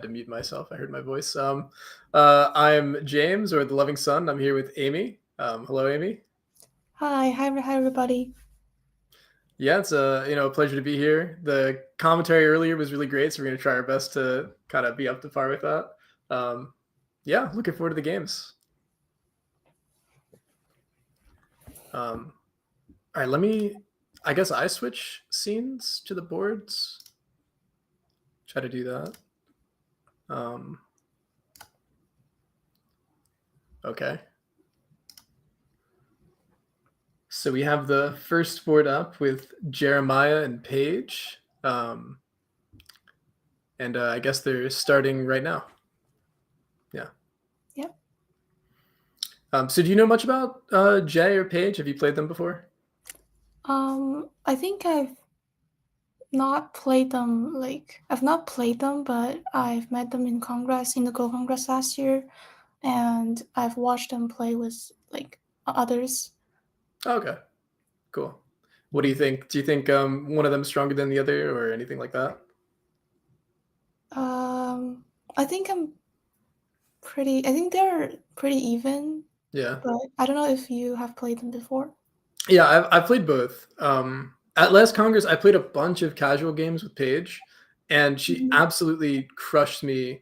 to mute myself. I heard my voice. I'm James, or the Loving Son. I'm here with Amy. Hello, Amy. Hi, everybody. Yeah, it's a pleasure to be here. The commentary earlier was really great, so we're gonna try our best to kind of be up to par with that. Um, yeah, looking forward to the games. Um, all right, let me. I guess I switch scenes to the boards. Try to do that. Um, okay. So we have the first board up with Jeremiah and Paige. And I guess they're starting right now. Yeah. Yep. So do you know much about Jay or Paige? Have you played them before? I think I've not played them. I've not played them, but I've met them in Congress, in the Go Congress last year, and I've watched them play with others. Oh, okay. Cool. What do you think? Do you think one of them is stronger than the other, or anything like that? I think I'm pretty. I think they're pretty even, Yeah. but I don't know if you have played them before. Yeah, I've played both. At last Congress, I played a bunch of casual games with Paige, and she Mhm. absolutely crushed me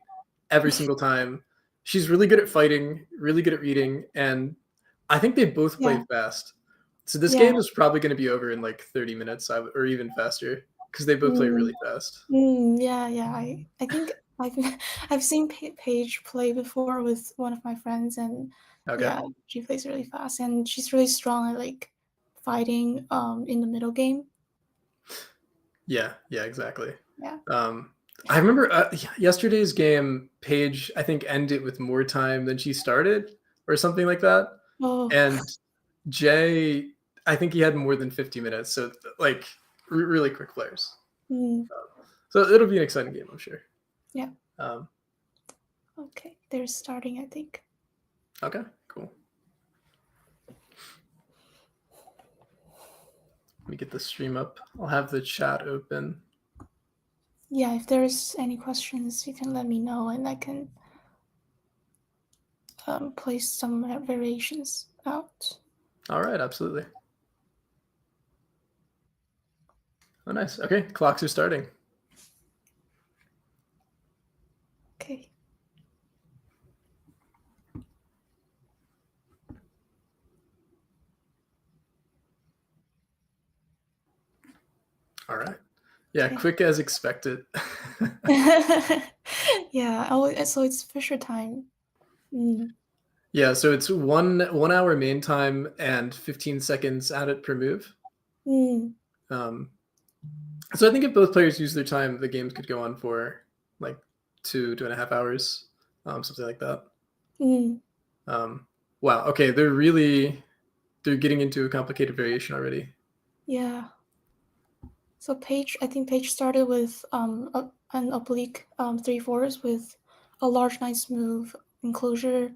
every single time. She's really good at fighting, really good at reading, and I think they both play Yeah, fast. So this yeah. game is probably going to be over in like 30 minutes, or even faster, because they both play Mm, really fast. yeah. I think I've I've seen Paige play before with one of my friends, and Okay. yeah, she plays really fast, and she's really strong at fighting in the middle game. Yeah, exactly. Yeah. Um, I remember yesterday's game, Paige, I think, ended with more time than she started, or something like that. Oh, And Jay, I think he had more than 50 minutes. So, like, really quick players. mm, So it'll be an exciting game, I'm sure. yeah. Um, Okay, they're starting, I think. okay, cool. Let me get the stream up. I'll have the chat open. Yeah, if there's any questions, you can let me know, and I can place some variations out. All right, absolutely. Oh, nice. Okay, clocks are starting. Okay. All right. Yeah, Okay. quick as expected. Yeah. Oh, so it's Fisher time. Mm. Yeah, so it's 1 hour main time and 15 seconds added per move. Mm. Um, so I think if both players use their time, the games could go on for like 2.5 hours, something like that. Mm. Um, wow. Okay, they're getting into a complicated variation already. Yeah. So I think Paige started with an oblique 3/4 with a large nice move enclosure,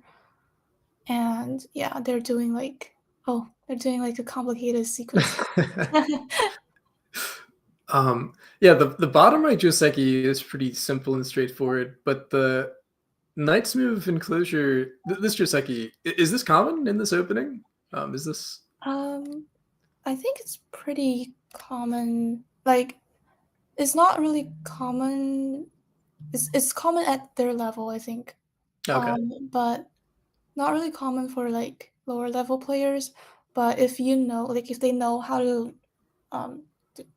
and yeah, they're doing like a complicated sequence. Yeah, the bottom right Joseki is pretty simple and straightforward, but the knight's move enclosure, this Joseki, is this common in this opening? Is this um, I think it's pretty common. Like, it's not really common. It's common at their level, I think. okay? But not really common for like lower level players. But if you know, like, if they know how to,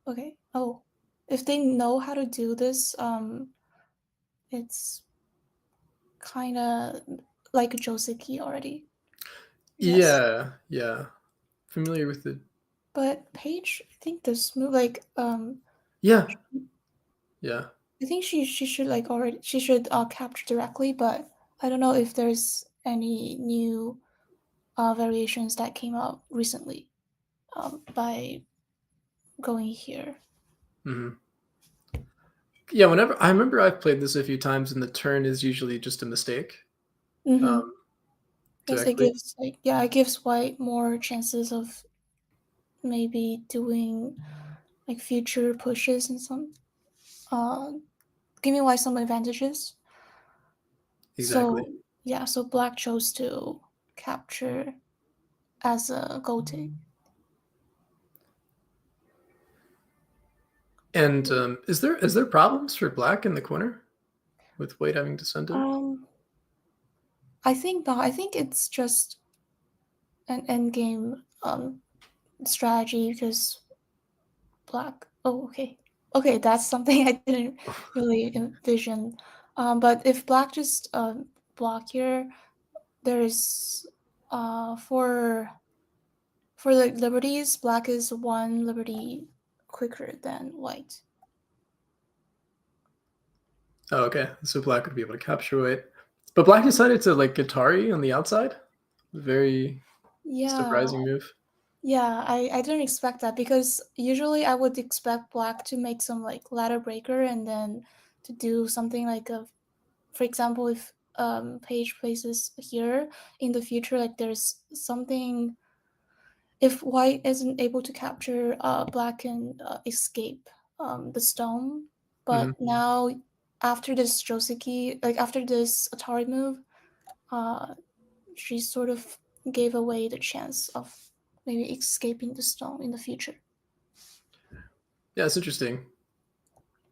okay, oh, if they know how to do this, it's kind of like a Joseki already, I guess. Yeah. Familiar with the But Paige, I think this move, like, yeah, yeah. I think she should like already she should capture directly, but I don't know if there's any new variations that came out recently by going here. Mhm. Yeah, whenever I remember I've played this a few times and the turn is usually just a mistake, Mm-hmm. um, Yes, it directly. gives it gives white more chances of maybe doing like future pushes and some uh giving white some advantages. exactly. So yeah, so black chose to capture as a gold take. And is there problems for black in the corner with white having descended? Um, I think not. I think it's just an end game strategy because black. Oh, okay. Okay, that's something I didn't really envision. But if black just block here, there is for the liberties, black is one liberty quicker than white. Oh, okay. So black would be able to capture white, but black decided to like Guitari on the outside. Very Yeah, surprising move. yeah, I didn't expect that because usually I would expect black to make some like ladder breaker and then to do something like a, for example, if Paige places here in the future, like there's something if white isn't able to capture, black can escape the stone. But Hmm. now after this Joseki, like after this Atari move, uh, she sort of gave away the chance of maybe escaping the stone in the future. Yeah, it's interesting.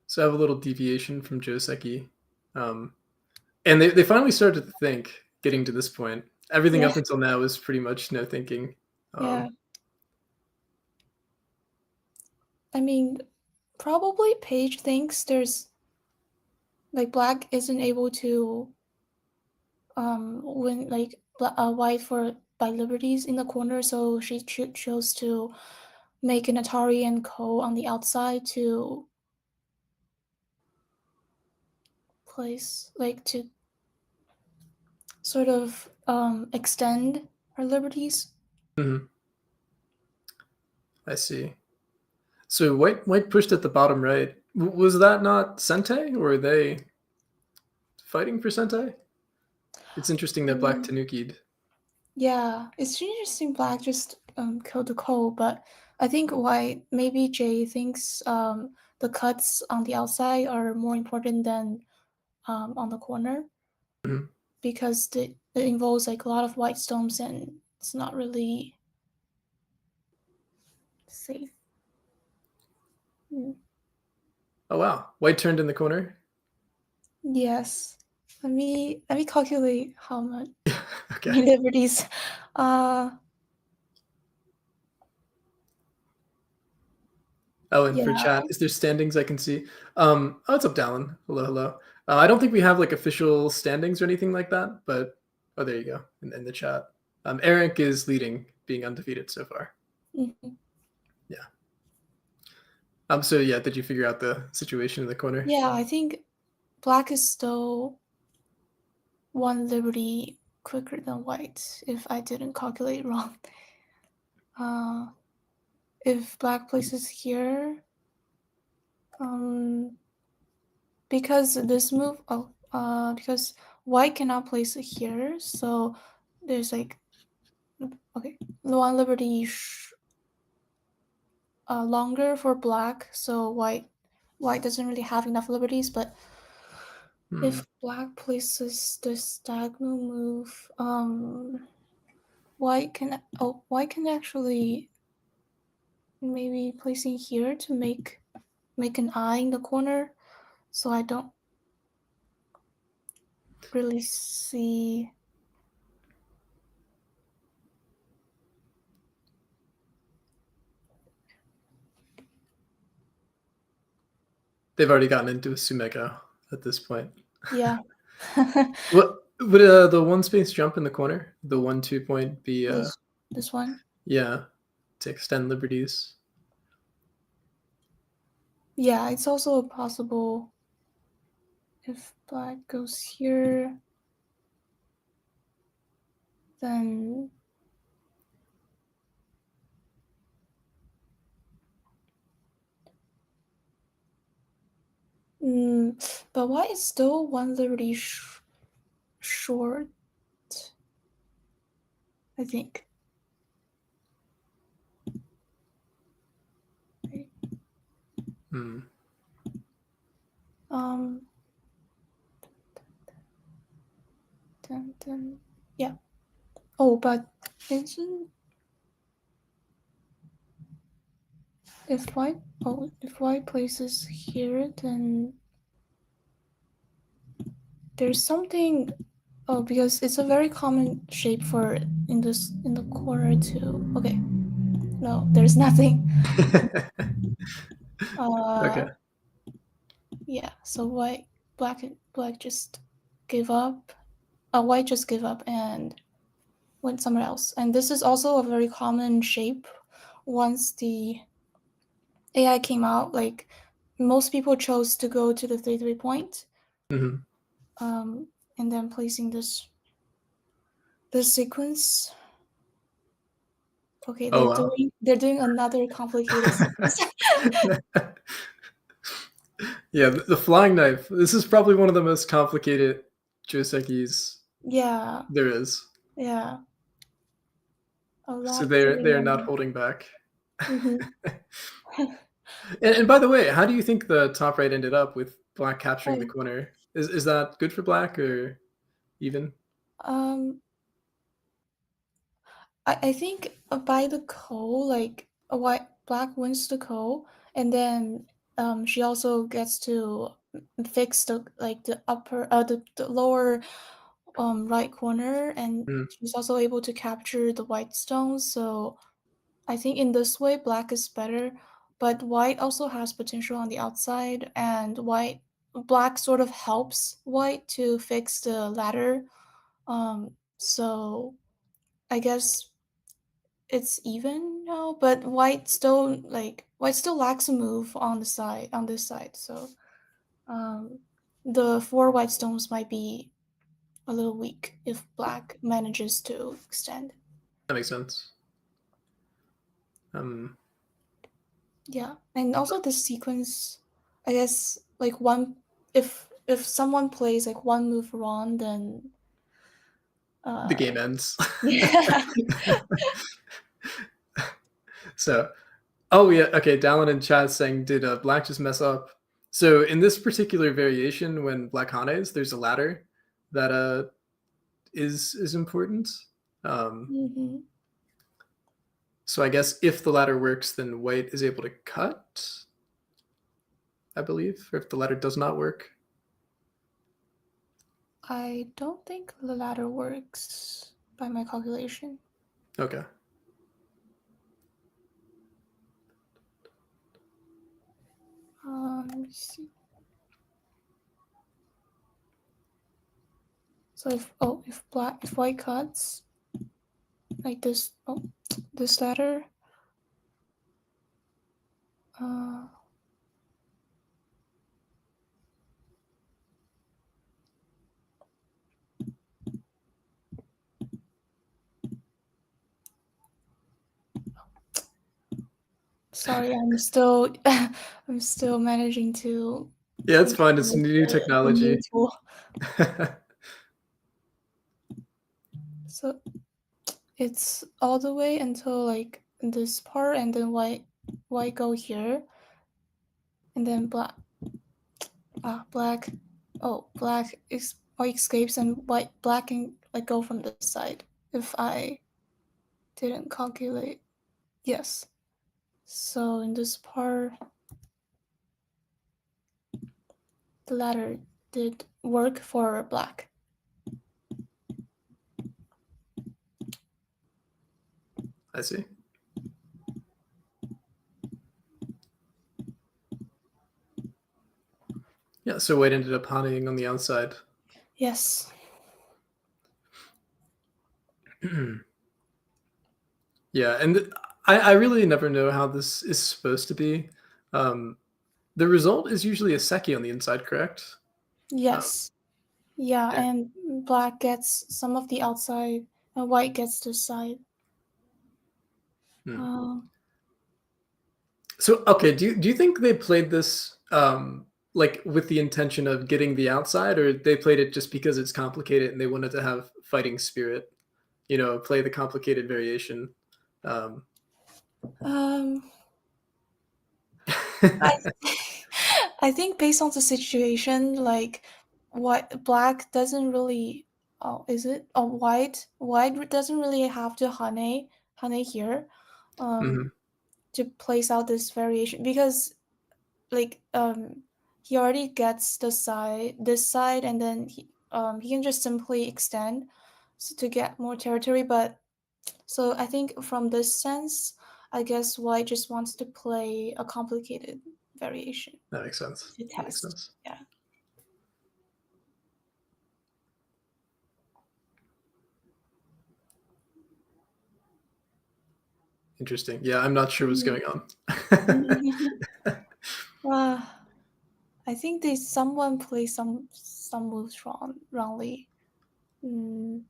So I have a little deviation from Joseki. Um, and they finally started to think getting to this point. Everything Yeah, up until now was pretty much no thinking. yeah. Um, I mean, probably Paige thinks there's like black isn't able to win like white for by liberties in the corner, so she chose to make an Atari and Co on the outside to place like to sort of extend her liberties. mhm, I see. So white pushed at the bottom right. Was that not Sente, or were they fighting for Sente? It's interesting that black Mm, Tanuki'd. yeah, it's interesting. Black just killed the Co, but I think white maybe Jay thinks the cuts on the outside are more important than on the corner Mhm. because it involves like a lot of white stones and it's not really safe. Mm. Oh wow, white turned in the corner. Yes. Let me calculate how much Okay. liberties. Uh Oh, and for yeah. chat, is there standings I can see? Oh, it's up, Dallin. Hello, hello. I don't think we have like official standings or anything like that, but oh, there you go in the chat. Eric is leading, being undefeated so far. Mhm. Yeah. So yeah, did you figure out the situation in the corner? Yeah, I think black is still one liberty quicker than white if I didn't calculate wrong. Uh if black places here, um because this move because white cannot place it here, so there's like okay, one liberty longer for black, so white doesn't really have enough liberties. But Hmm. if black places this diagonal move, white can actually maybe placing here to make an eye in the corner. So I don't really see. They've already gotten into a Sumeko at this point. Yeah, What would the one space jump in the corner? The 1-2 point be this one. yeah, to extend liberties. Yeah, it's also possible if black goes here, then but white is still one liberty short, I think. Right. Hmm. Um, Then yeah. Oh, but isn't if white places here, then there's something. Oh, because it's a very common shape for in the corner too. Okay, no, there's nothing. Okay. Yeah. So black just give up. White just give up and went somewhere else. And this is also a very common shape. Once the AI came out, like most people chose to go to the 3-3 point, Mhm. and then placing this sequence. Okay, Oh wow. they're doing another complicated sequence. Yeah, the flying knife. This is probably one of the most complicated josekis Yeah, there is. yeah, a So lot they're not going holding back. on. And by the way, how do you think the top right ended up with black capturing the Oh, corner? Is that good for black or even? um, I think by the coal, like a white black wins the coal, and then she also gets to fix the upper the lower right corner, and Mm, she's also able to capture the white stones. So I think in this way, black is better, but white also has potential on the outside, and black sort of helps white to fix the ladder. So I guess it's even now, but white still lacks a move on this side. So um, the 4 white stones might be a little weak if black manages to extend. that makes sense. Yeah, and also the sequence, I guess, like one if someone plays like one move wrong, then The uh game ends. yeah. So, oh yeah, okay. Dallin and Chad saying, did black just mess up? So in this particular variation, when black hanes, there's a ladder that is important. Um, Mhm. so I guess if the ladder works, then white is able to cut, I believe, or if the ladder does not work. I don't think the ladder works by my calculation. Okay. Let me see. So if white cuts like this, this ladder, uh, sorry, I'm still managing to Yeah, it's fine. It's control new the new technology. tool. So it's all the way until like this part, and then white go here, and then black. Oh, white escapes, and black can like go from this side. If I didn't calculate, yes. So in this part, the ladder did work for black. I see. Yeah, so white ended up haning on the outside. Yes. Yeah, and I really never know how this is supposed to be. Um, the result is usually a seki on the inside, correct? Um, Yes. Yeah, yeah. and black gets some of the outside, and white gets the side. Hmm. Um, So, okay, do you think they played this like with the intention of getting the outside, or they played it just because it's complicated and they wanted to have fighting spirit? You know, play the complicated variation. Um, um, I I think based on the situation, like what black doesn't really oh, is it? Oh, white. White doesn't really have to honey here, Hmm. um, to place out this variation because like he already gets this side, and then he can just simply extend to get more territory. But so I think from this sense, I guess white just wants to play a complicated variation That makes sense. to That makes test. sense. Yeah. Interesting. Yeah, I'm not sure what's Mhm. going on. uh, I think they someone plays some moves wrongly. Mm,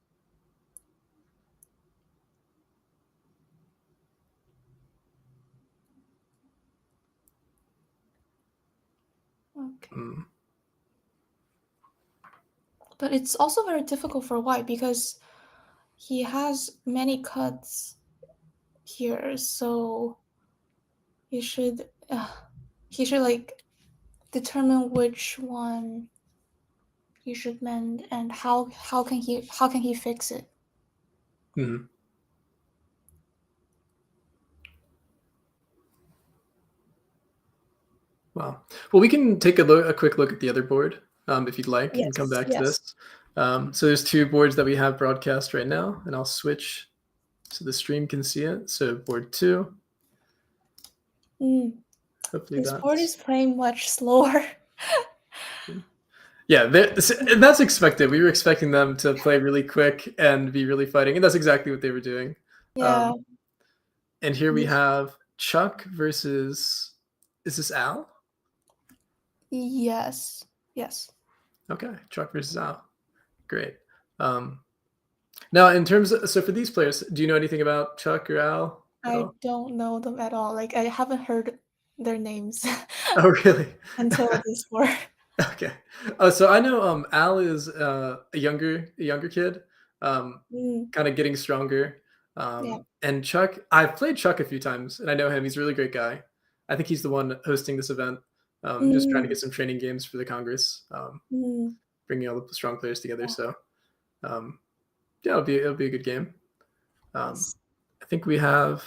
okay. Mm, But it's also very difficult for white because he has many cuts here, so he should he should like determine which one he should mend and how can he fix it. mhm. Wow. Well, we can take a quick look at the other board, if you'd like, and come Yes, back to yes. this. So there's two boards that we have broadcast right now, and I'll switch so the stream can see it. So board two, Mm, hopefully this board that's is playing much slower. yeah, and that's expected. We were expecting them to play really quick and be really fighting, and that's exactly what they were doing. Yeah. Um, and here we This, have Chuck versus is this Al? yes. Yes. Okay, Chuck versus Al. Great. Um, Now, in terms of, so for these players, do you know anything about Chuck or Al at I all? don't know them at all. Like I haven't heard their names Oh, really? until this board. Okay. Oh, so I know Al is a younger kid, Mm, kind of getting stronger. yeah. And Chuck, I've played Chuck a few times, and I know him. He's a really great guy. I think he's the one hosting this event. Just trying to Mm, get some training games for the Congress, mm, bringing all the strong players together. yeah. So um, yeah, it'll be a good game. Um, Yes. I think we have.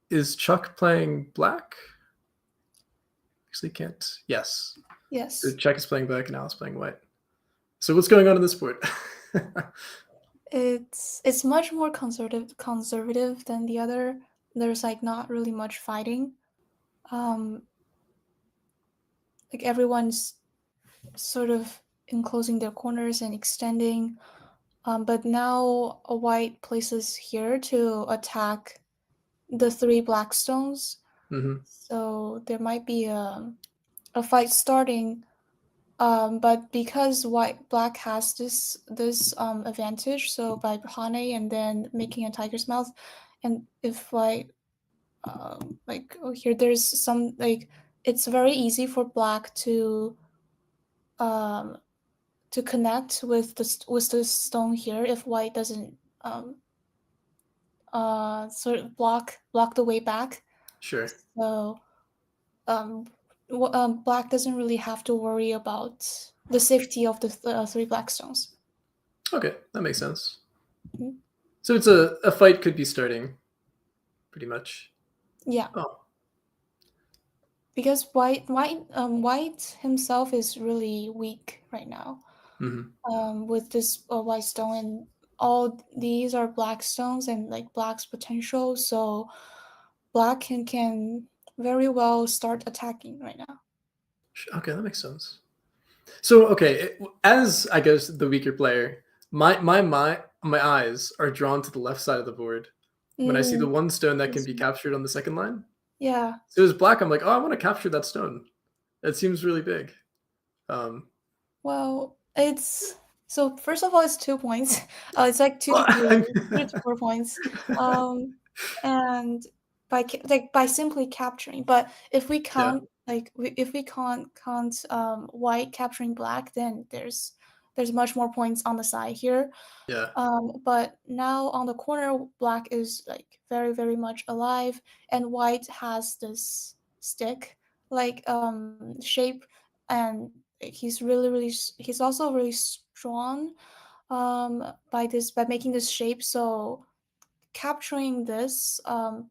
Is Chuck playing black? Actually, can't. Yes. So Yes. Chuck is playing black and Al is playing white. So what's going on in this board? It's much more conservative than the other. There's like not really much fighting. Um, like everyone's sort of enclosing their corners and extending. But now a white places here to attack the three black stones. Hmm. So there might be a fight starting. But because white black has this advantage, so by Hane and then making a tiger's mouth, and if white like oh, here there's some like it's very easy for black um to connect with with the stone here if white doesn't um sort of block the way back. Sure. So um, black doesn't really have to worry about the safety of the three black stones. Okay, that makes sense. Mhm. So it's a fight could be starting pretty much. Yeah, Oh. because white himself is really weak right now. Hmm. With this white stone, and all these are black stones and like black's potential. So black can very well start attacking right now. Okay, that makes sense. So okay, as I guess the weaker player, my eyes are drawn to the left side of the board when I see the Mm, one stone that can yes. be captured on the second line. Yeah. So as black, I'm like, oh, I want to capture that stone. It seems really big. Um, Well, it's so first of all, it's 2 points. It's like two to three, well, 2 to 4 points. Um, and like by simply capturing. But if we yeah, count if we count white capturing black, then there's much more points on the side here. yeah, But now on the corner, black is like very much alive, and white has this stick like shape, and he's also really drawn by making this shape. So capturing this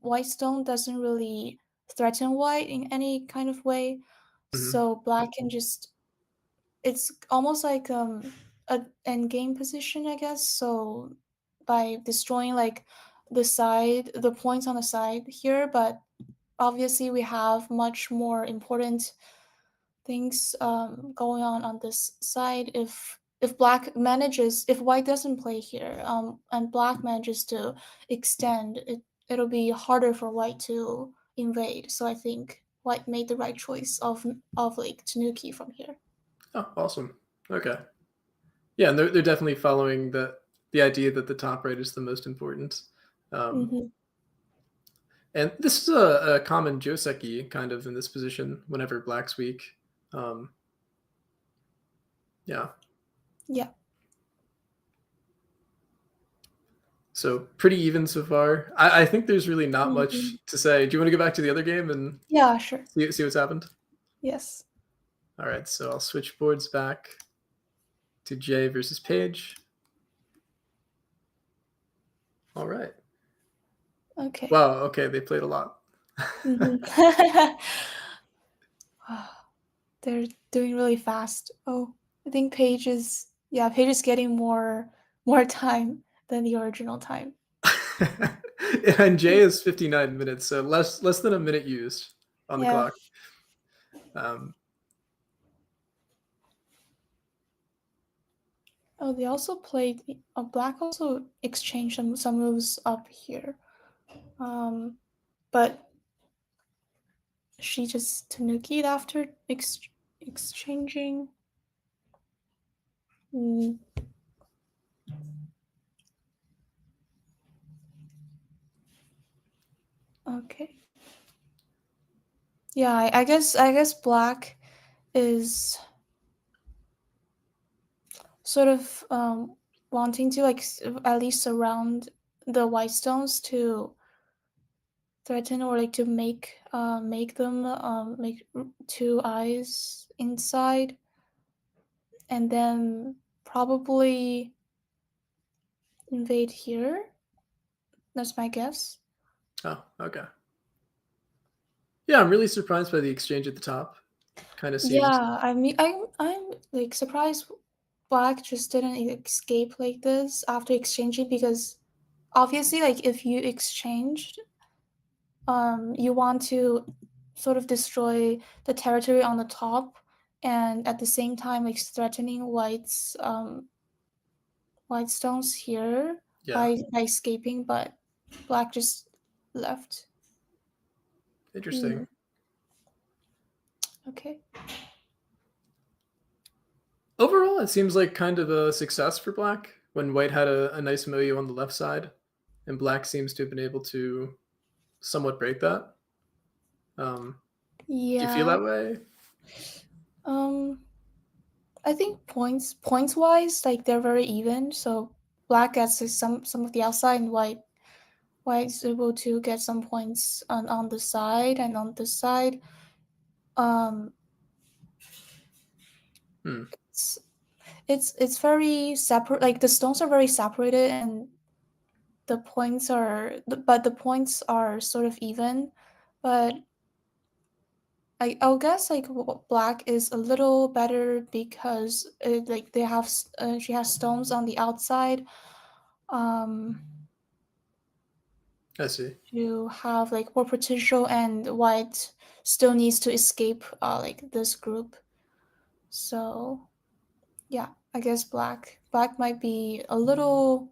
white stone doesn't really threaten white in any kind of way. Mhm. So black can just it's almost like a end game position, I guess. So by destroying like the points on the side here, but obviously we have much more important things going on this side. If white doesn't play here, and black manages to extend it, it'll be harder for white to invade. So I think white made the right choice of like Tanuki from here. Oh, awesome. Okay. Yeah, and they're definitely following the idea that the top right is the most important. Um, Hmm. and this is a common joseki kind of in this position whenever black's weak. Um, yeah, Yeah. so pretty even so far. I think there's really not Hmm. much to say. Do you want to go back to the other game and Yeah, sure. see what's happened? Yes. All right, so I'll switch boards back to Jay versus Paige. All right. Okay. Wow. Okay, they played a lot. Hmm. They're doing really fast. Oh, I think Paige is getting more time than the original time. And Jay is 59 minutes, so less than a minute used on the Yeah. clock. Um, Oh, they also played. Black also exchanged some moves up here. Um, but she just tanukied after exchanging. Mm, okay. Yeah, I guess black is sort of wanting to like at least surround the white stones to threaten or like to make them make two eyes inside, and then probably invade here. That's my guess. oh, okay. Yeah, I'm really surprised by the exchange at the top. Kind of seems. Yeah, I mean, I'm like surprised Black just didn't escape like this after exchanging, because obviously, like if you exchanged, you want to sort of destroy the territory on the top, and at the same time, like threatening white stones here Yeah, by escaping, but Black just left. interesting. Hmm. Okay. Overall, it seems like kind of a success for Black when White had a nice milieu on the left side, and Black seems to have been able to somewhat break that. Do you feel Yeah. that way? Um. I think points wise, like they're very even. So black gets like, some of the outside, and white is able to get some points on the side and on this side. Um, Hmm. it's it's very separate. Like the stones are very separated, and but the points are sort of even. But I'll guess like black is a little better because like she has stones on the outside. Um, I see. to have like more potential, and white still needs to escape like this group. So yeah, I guess black might be a little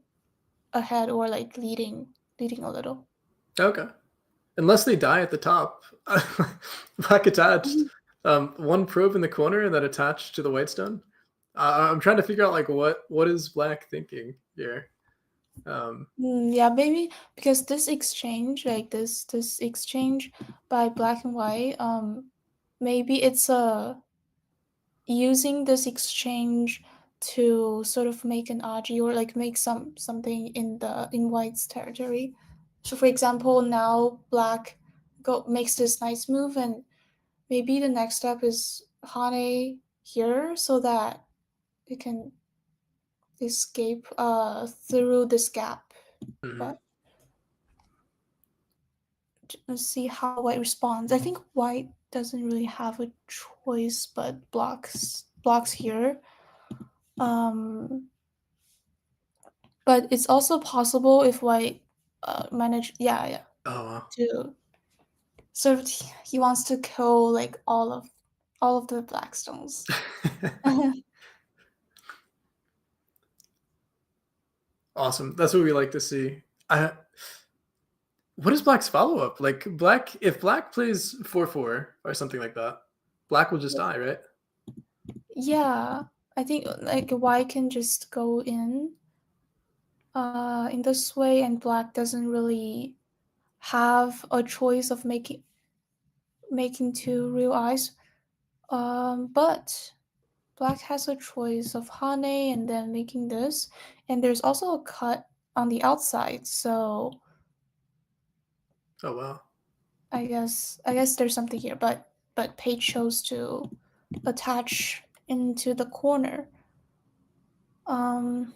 ahead or like leading a little. Okay. Unless they die at the top. Black attached. Mhm. One probe in the corner that attached to the white stone. I'm trying to figure out like what is Black thinking here. Um, Yeah, maybe because this exchange, like this exchange by black and white, maybe it's a using this exchange to sort of make an RG or like make something in white's territory. So for example, now black go makes this nice move, and maybe the next step is Hane here so that it can escape through this gap. Mhm. But let's see how white responds. I think white doesn't really have a choice, but blocks here. Um, but it's also possible if white manage, yeah, Oh wow. to so he wants to kill like all of the black stones. Awesome. That's what we like to see. What is Black's follow up? Like Black, if Black plays 4-4 or something like that, Black will just die, right? Yeah, I think like white can just go in this way, and black doesn't really have a choice of making two real eyes. But black has a choice of honey and then making this, and there's also a cut on the outside. So Oh wow. I guess there's something here, but Paige chose to attach into the corner. Um,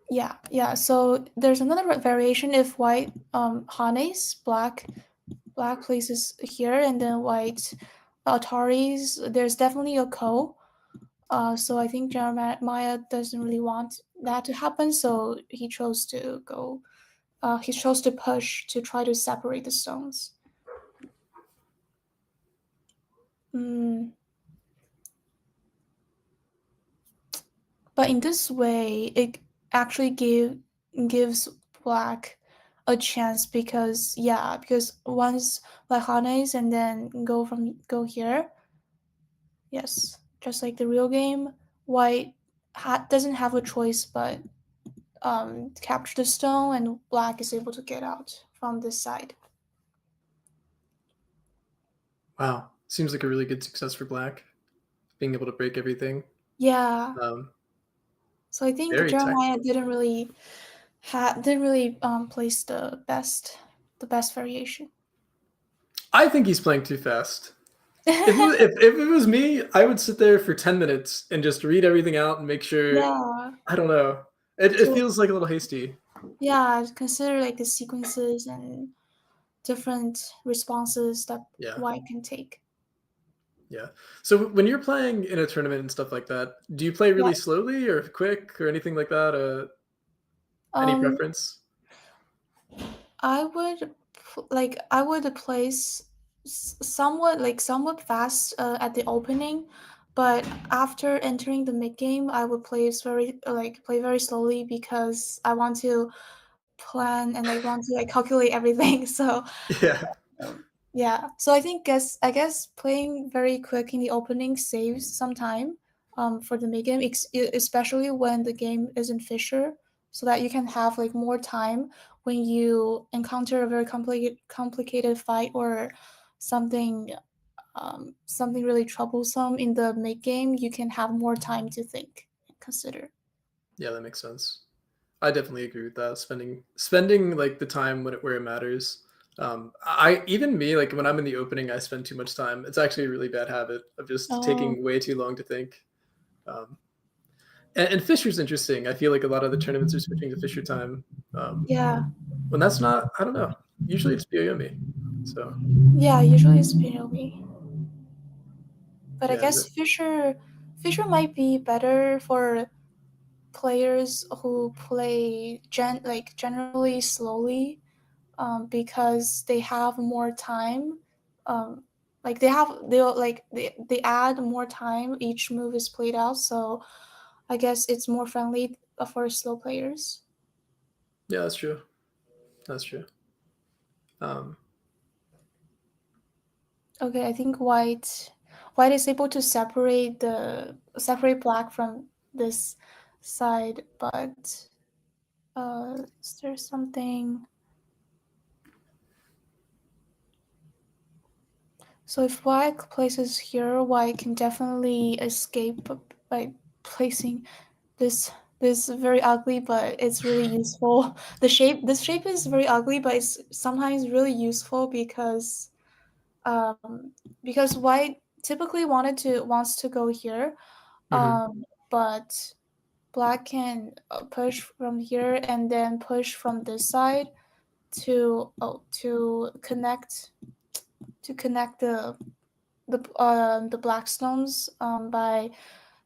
yeah. So there's another variation if white Hanes black places here, and then white Ataris. There's definitely a co. So I think Jeremiah doesn't really want that to happen, so he chose to go. He chose to push to try to separate the stones. Mm. But in this way, it actually gives black a chance because once like Hanes and then go here, yes, just like the real game, white doesn't have a choice but capture the stone, and black is able to get out from this side. Wow. Seems like a really good success for Black, being able to break everything. Yeah. Um, So I think Very Jeremiah technical. didn't really place the best variation. I think he's playing too fast. If it was me, I would sit there for 10 minutes and just read everything out and make sure. Yeah. I don't know. It To feels like a little hasty. yeah, consider like the sequences and different responses that Yeah. white can take. Yeah. So when you're playing in a tournament and stuff like that, do you play Yeah. really slowly or quick or anything like that? Any Um, preference? I would place somewhat fast at the opening, but after entering the mid game, I would play very slowly because I want to plan and like want to like calculate everything. So Yeah. yeah, so I guess playing very quick in the opening saves some time for the mid game, especially when the game is in Fisher, so that you can have like more time when you encounter a very complicated fight or something something really troublesome in the mid game. You can have more time to think and consider. Yeah, that makes sense. I definitely agree with that. Spending like the time where it matters. I even me like when I'm in the opening, I spend too much time. It's actually a really bad habit of just Oh taking way too long to think. Um, and Fisher's interesting. I feel like a lot of the tournaments are switching to Fisher time. Um, yeah, when that's not, I don't know. Usually it's Byoyomi. So yeah. Usually it's POV. But I yeah, guess Fisher might be better for players who play generally slowly, because they have more time. Um, like they add more time each move is played out. So I guess it's more friendly for slow players. yeah, that's true. That's true. Um, Okay, I think white is able to separate black from this side, but is there something? So if white places here, white can definitely escape by placing this this very ugly, but it's really useful. This shape is very ugly, but it's sometimes really useful because white typically wants to go here, Hmm. but black can push from here and then push from this side to connect the black stones by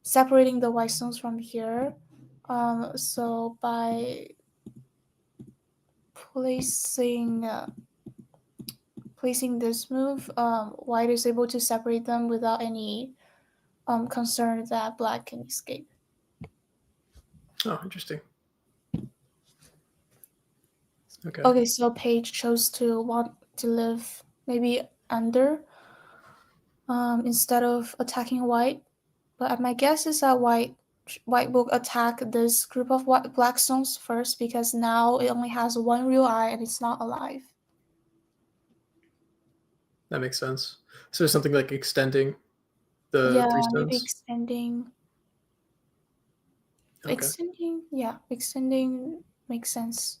separating the white stones from here. So by placing placing this move, white is able to separate them without any concern that black can escape. Oh, interesting. Okay. Okay, so Paige chose to want to live maybe under instead of attacking white. But my guess is that white will attack this group of black stones first because now it only has one real eye and it's not alive. That makes sense. So something like extending the Yeah, three maybe stones. extending. Okay. Extending makes sense.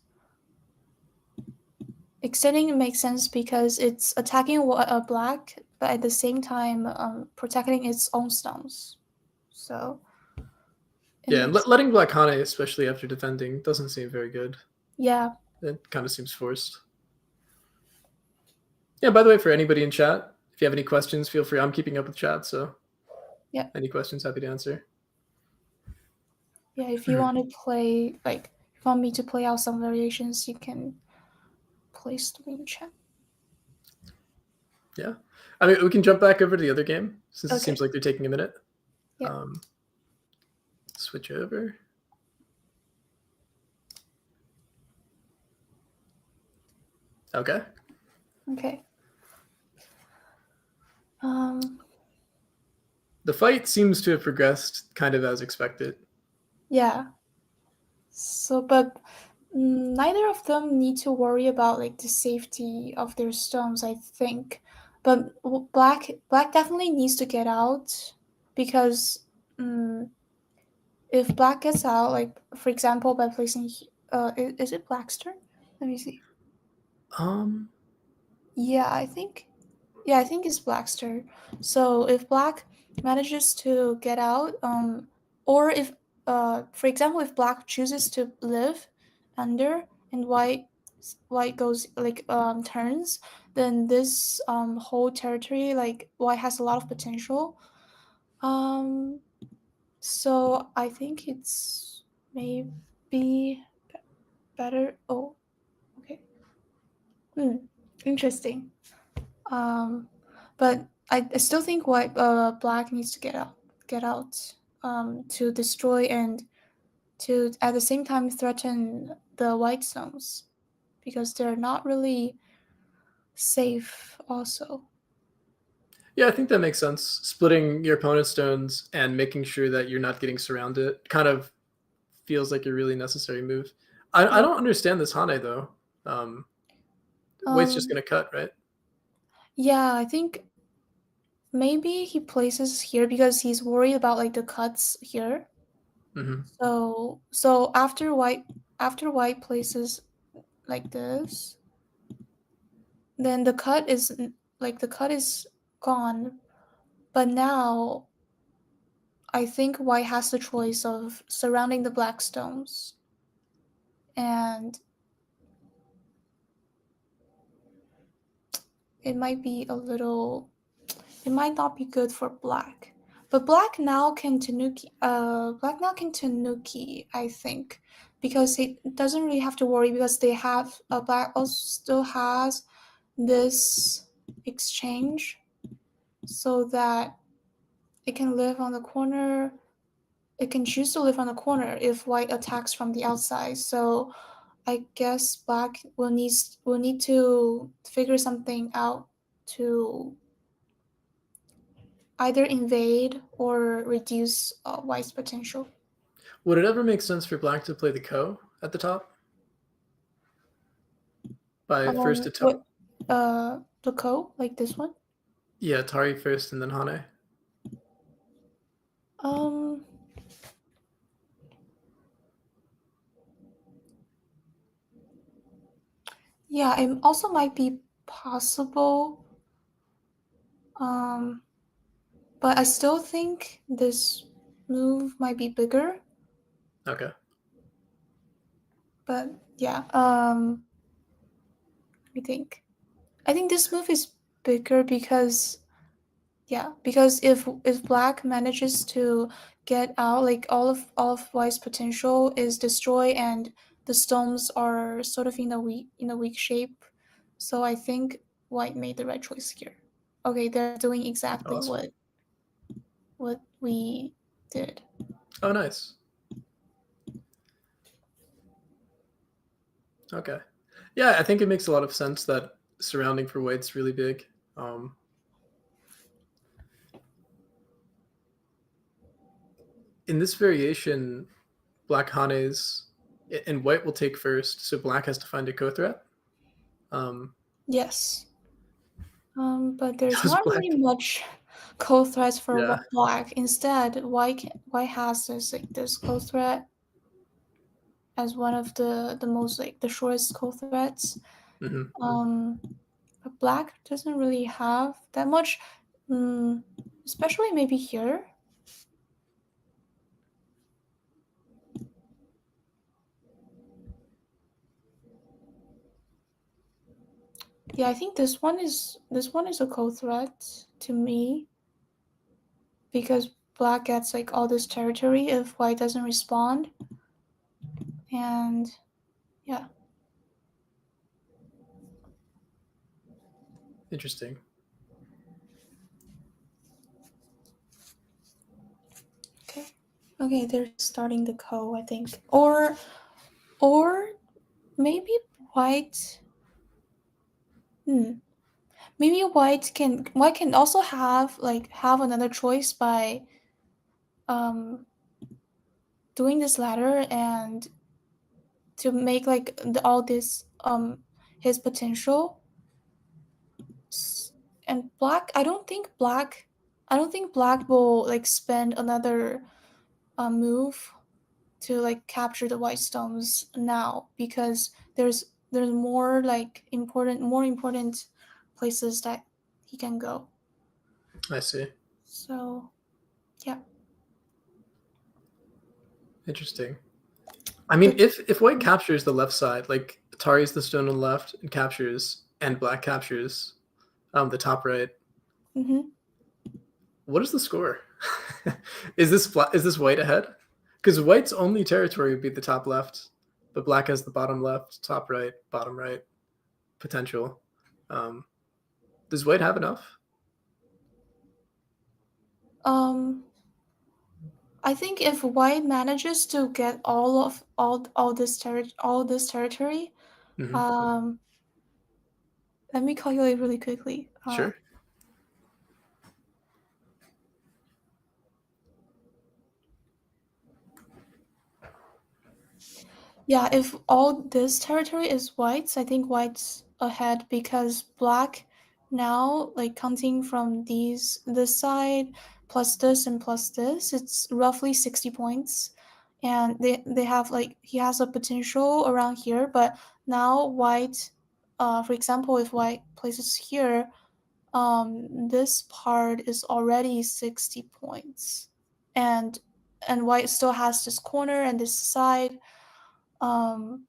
Extending makes sense because it's attacking a black, but at the same time protecting its own stones. So it Yeah, and makes letting Black Hane, especially after defending, doesn't seem very good. yeah. It kind of seems forced. Yeah, by the way, for anybody in chat, if you have any questions, feel free. I'm keeping up with chat, so Yeah. any questions, happy to answer. Yeah, if you want to play like if you want me to play out some variations, you can place them in chat. Yeah. I mean, we can jump back over to the other game since it Okay. seems like they're taking a minute. Yeah. Switch over. Okay. Okay. The fight seems to have progressed kind of as expected. Yeah. So, but neither of them need to worry about like the safety of their stones, I think. But black definitely needs to get out because if black gets out, like for example, by placing is it black's turn? Let me see. Um, Yeah, I think it's black's turn. So if black manages to get out, or if, for example, if black chooses to live under and white goes like turns, then this whole territory like white has a lot of potential. Um, so I think it's maybe better. Oh, okay. Interesting. Um, but I still think black needs to get out to destroy and to at the same time threaten the white stones because they're not really safe also. yeah, I think that makes sense. Splitting your opponent's stones and making sure that you're not getting surrounded kind of feels like a really necessary move. I Yeah. don't understand this Hane though. Um, White's just Um gonna cut, right? yeah, I think maybe he places here because he's worried about like the cuts here. Hmm. So after white places like this, then the cut is gone. But now I think white has the choice of surrounding the black stones, and it might be a little. It might not be good for black. But black now can tanuki, I think, because it doesn't really have to worry because they have black also still has this exchange so that it can live on the corner. It can choose to live on the corner if white attacks from the outside. So I guess black will need to figure something out to either invade or reduce white's potential. Would it ever make sense for Black to play the Ko at the top by first to top? What the ko like this one? Yeah, Tari first and then Hane. Um, yeah, it also might be possible. Um, but I still think this move might be bigger. Okay. But yeah, let me think. I think this move is bigger because because if black manages to get out, like all of white's potential is destroyed and the stones are sort of in a weak shape. So I think white made the right choice here. Okay, they're doing exactly Awesome. what we did. Oh, nice. Okay. Yeah, I think it makes a lot of sense that surrounding for white's really big. In this variation, black Hanes and white will take first, so black has to find a co-threat. Yes. But there's Does not really black? much co-threads for Yeah. black. Instead, white has this co-thread as one of the most like the shortest co-threads. Hmm. Um, but black doesn't really have that much, um, especially maybe here. Yeah, I think this one is a co-threat to me because black gets like all this territory if white doesn't respond, and yeah. Interesting. Okay. Okay, they're starting the co, I think. Or maybe white. Hmm. Maybe white can also have another choice by um doing this ladder and to make like all this his potential. And black, I don't think black will like spend another move to like capture the white stones now because there's more like more important places that he can go. I see. So yeah. Interesting. I mean, But if white captures the left side, like Atari's the stone on the left and captures, and black captures the top right, mhm. what is the score? Is this white ahead? Because white's only territory would be the top left, but black has the bottom left, top right, bottom right potential. Um, does white have enough? um I think if white manages to get all this territory, Hmm. um let me calculate really quickly. Sure. Yeah, if all this territory is white's, I think white's ahead because black now, like counting from this side plus this and plus this, it's roughly 60 points. And they have like he has a potential around here, but now white, for example, if white places here, this part is already 60 points. And white still has this corner and this side. Um,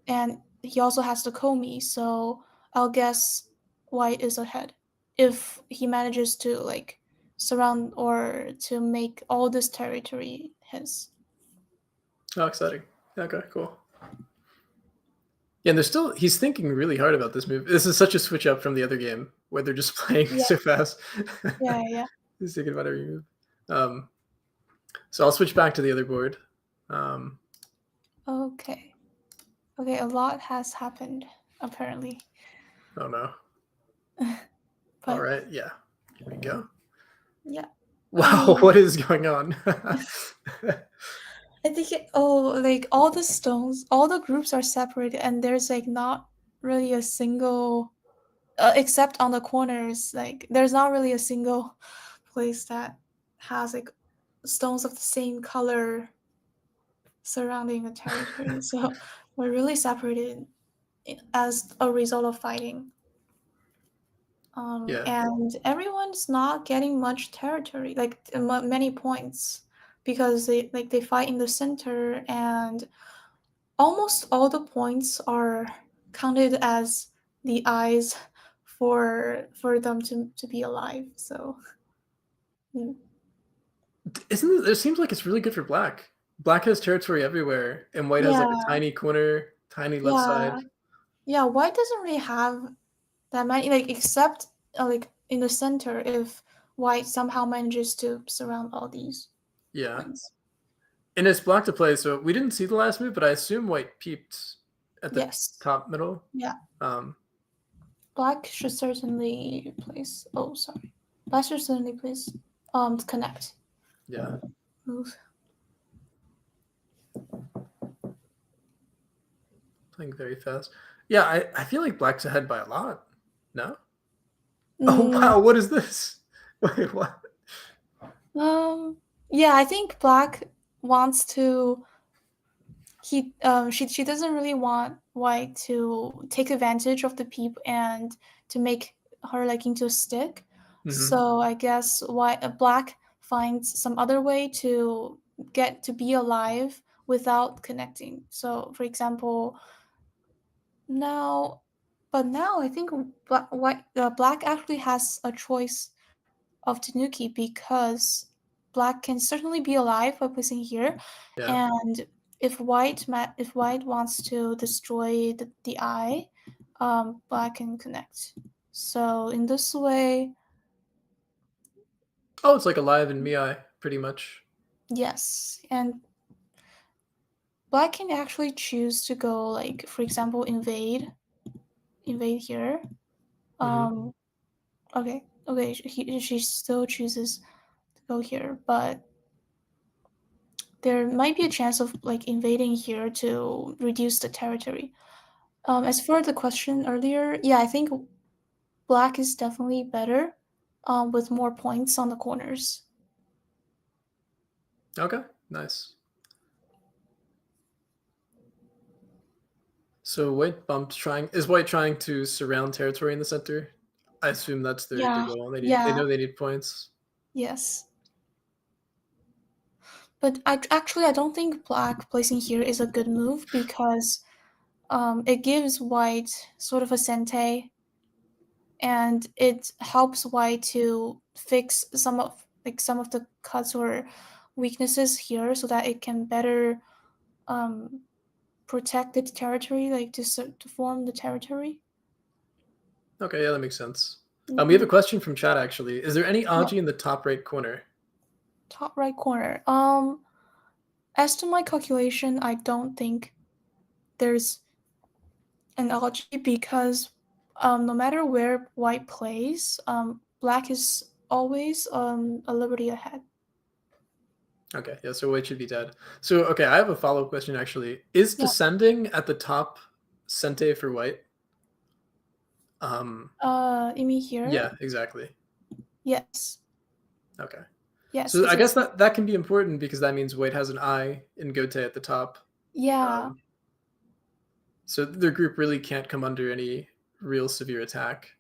and he also has the Comey, so I'll guess white is ahead if he manages to like surround or to make all this territory his. Oh, exciting. Okay, cool. Yeah, and there's still he's thinking really hard about this move. This is such a switch up from the other game where they're just playing Yeah, so fast. yeah. He's thinking about every move. Um, so I'll switch back to the other board. Um, Okay. Okay, a lot has happened apparently. oh no. All But right, yeah. Here we go. yeah. Wow, Um what is going on? I think like all the stones, all the groups are separated and there's like not really a single except on the corners, like there's not really a single place that has like stones of the same color surrounding the territory. So we're really separated as a result of fighting. Yeah. And everyone's not getting much territory, like many points, because they fight in the center, and almost all the points are counted as the eyes for them to be alive. So mm, Isn't it, it seems like it's really good for black. Black has territory everywhere, and white has like a yeah, tiny corner, tiny left yeah, side. yeah. White doesn't really have that many, like except like in the center, if white somehow manages to surround all these Yeah. points. And it's black to play, so we didn't see the last move, but I assume white peeped at the Yes. top middle. Yeah. Um, Black should certainly place. Oh, sorry. Black should certainly place. Connect yeah. move. Playing very fast. Yeah, I feel like black's ahead by a lot. No? Oh Mm, wow, what is this? Wait, what? yeah, I think Black wants to. She doesn't really want White to take advantage of the peep and to make her like into a stick. Hmm. So I guess White Black finds some other way to get to be alive without connecting. So, for example, now, but now I think Black actually has a choice of Tanuki, because Black can certainly be alive by placing here, Yeah. and if White wants to destroy the eye, Black can connect. So in this way, Oh, it's like alive in Miai, pretty much. yes, and Black can actually choose to go, like, for example, invade here. Hmm. Um, okay, she still chooses to go here, but there might be a chance of like invading here to reduce the territory. As for the question earlier, yeah, I think black is definitely better, with more points on the corners. Okay, nice. So white bumped trying is white trying to surround territory in the center? I assume that's their Yeah, goal. They yeah, know they need points. yes. But I don't think black placing here is a good move, because it gives white sort of a sente, and it helps white to fix some of the cuts or weaknesses here, so that it can better um, protect its territory, like to form the territory. Okay, yeah, that makes sense. We have a Hmm. question from chat actually. Is there any Yeah, Aji in the top right corner? top right corner. As to my calculation, I don't think there's an algae, because no matter where white plays, black is always a liberty ahead. Okay, yeah, so white should be dead. So okay, I have a follow-up question actually. Is Yeah. descending at the top Sente for white? Um, You mean here? yeah, exactly. Yes. Okay. Yes, So it's I a guess that can be important because that means white has an eye in Gote at the top. yeah. Um, so their group really can't come under any real severe attack.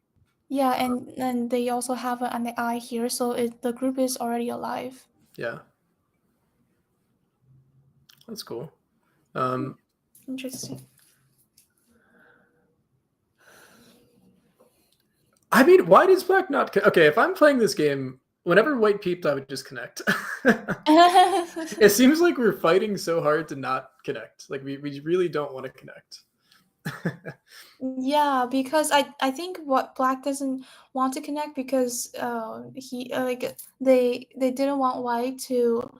Yeah, and they also have an eye here, so the group is already alive. Yeah, that's cool. Hmm, Um, interesting. I mean, why does black not? Okay, if I'm playing this game, whenever white peeped, I would just connect. It seems like we're fighting so hard to not connect. Like we really don't want to connect. Yeah, because I think what Black doesn't want to connect, because he like they didn't want White to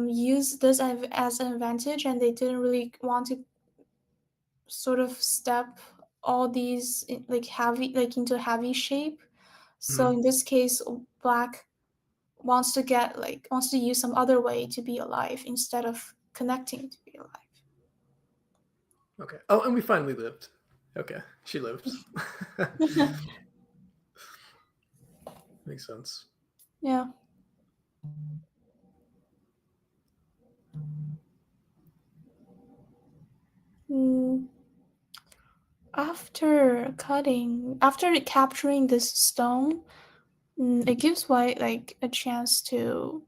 use this as an advantage, and they didn't really want to sort of step all these like heavy, like into heavy shape. So Mhm. in this case, Black wants to use some other way to be alive instead of connecting to be alive. Okay. Oh, and we finally lived. Okay, she lived. Makes sense. Yeah. Mm, after capturing this stone, it gives white like a chance to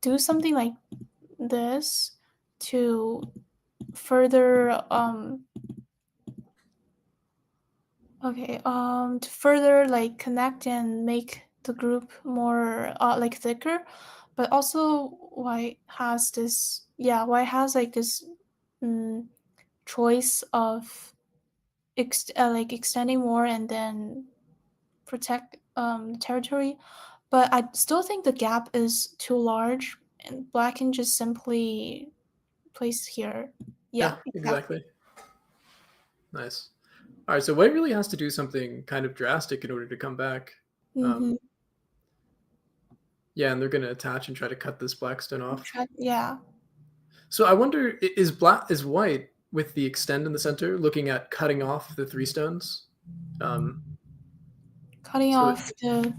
do something like this to further to further like connect and make the group more like thicker, but also white has like this choice of like extending more and then protect territory, but I still think the gap is too large and black can just simply place here. Yeah, Yeah, exactly. exactly. Nice. All right, so white really has to do something kind of drastic in order to come back. Mm-hmm. Yeah, and they're going to attach and try to cut this black stone off. Yeah. So I wonder, is white with the extend in the center looking at cutting off the three stones? Um, Cutting so off the.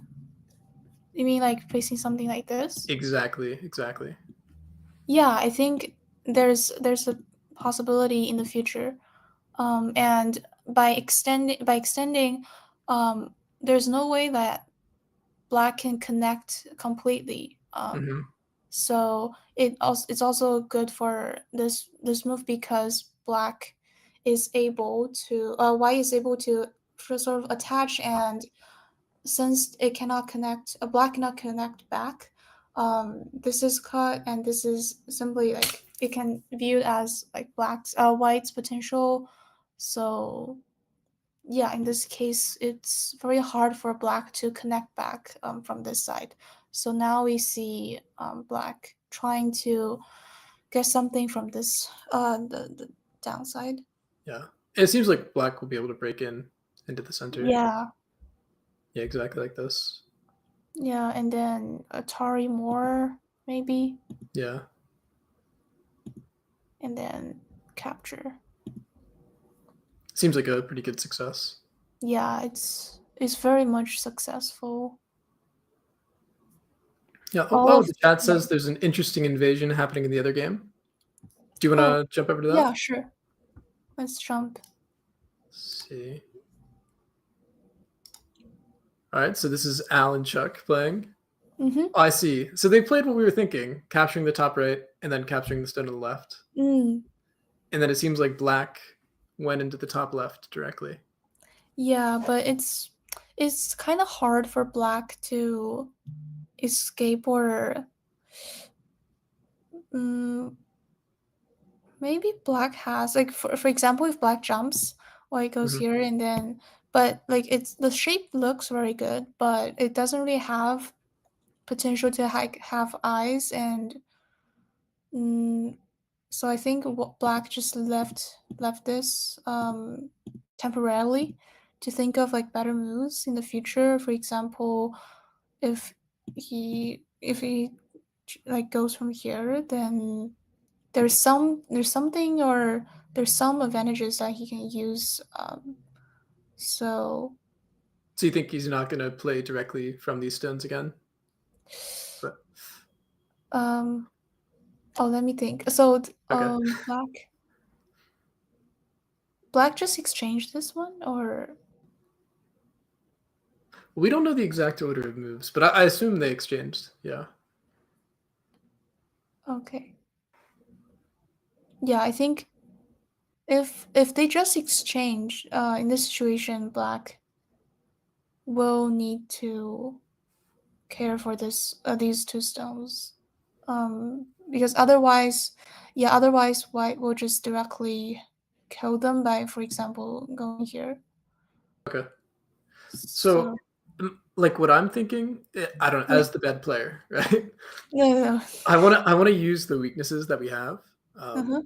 You mean like placing something like this? exactly. Yeah, I think there's a possibility in the future. And by extending, there's no way that black can connect completely. Hmm. So it's also good for this move because black is able to white is able to sort of attach, and since it cannot connect, a black cannot connect back, this is cut and this is simply like it can view it as like white's potential. So yeah, in this case it's very hard for black to connect back from this side. So now we see black trying to get something from this the downside. Yeah, it seems like black will be able to break in into the center. Yeah. Yeah, exactly like this. Yeah, and then Atari more maybe, Yeah, and then capture. seems like a pretty good success. Yeah, it's very much successful. Yeah. Oh, All oh, of the chat yeah. says there's an interesting invasion happening in the other game. Do you want Oh, to jump over to yeah, that? sure. Let's jump. Let's see. All right, so this is Al and Chuck playing. Mm-hmm. Oh, I see. So they played what we were thinking, capturing the top right and then capturing the stone to the left. Mm. And then it seems like black went into the top left directly. Yeah, but it's kind of hard for black to escape, or mm, maybe black has like for example, if black jumps, white goes Hmm. here and then, but like it's the shape looks very good, but it doesn't really have potential to have eyes, and mm, so I think black just left this temporarily to think of like better moves in the future. For example, if he like goes from here, then there's something, or there's some advantages that he can use. So So you think he's not going to play directly from these stones again? But um oh, let me think. So okay. black just exchanged this one, or We don't know the exact order of moves, but I assume they exchanged. Yeah. okay. Yeah, I think if they just exchange, in this situation, black will need to care for these two stones, because otherwise white will just directly kill them by, for example, going here. Okay. So So, like what I'm thinking, I don't know, yeah, as the bed player, right? yeah. I want to use the weaknesses that we have. Uh-huh.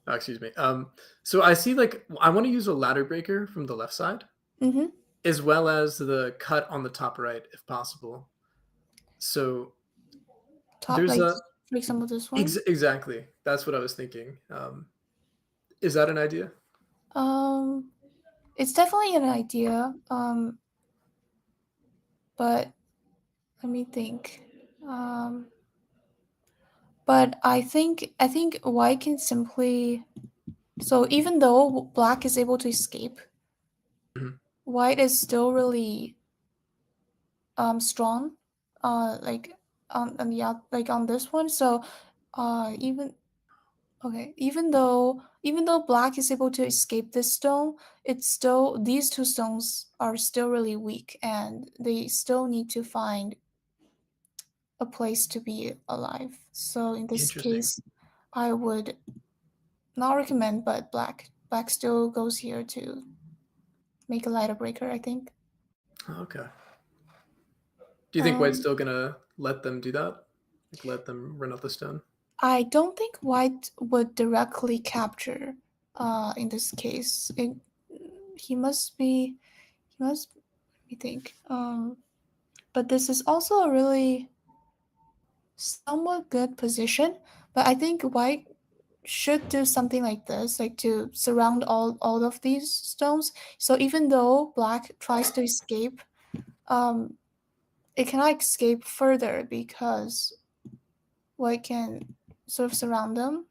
Excuse me. So I see like I want to use a ladder breaker from the left side, Mm-hmm. as well as the cut on the top right, if possible. So Top, there's like a for example this one. exactly that's what I was thinking. Is that an idea? Um, it's definitely an idea. But let me think. But I think white can simply So even though black is able to escape, Mhm. white is still really strong. Like on the out like on this one. So even okay, even though black is able to escape this stone, it's still these two stones are still really weak and they still need to find a place to be alive. So in this Interesting. case, I would not recommend, but black still goes here to make a lighter breaker, I think. Okay. Do you think White's Um, still gonna let them do that? Like let them run out the stone? I don't think white would directly capture in this case. He must be he must let me think. But this is also a really somewhat good position. But I think white should do something like this, like to surround all of these stones. So even though black tries to escape, um, it cannot escape further because white can sort of surround them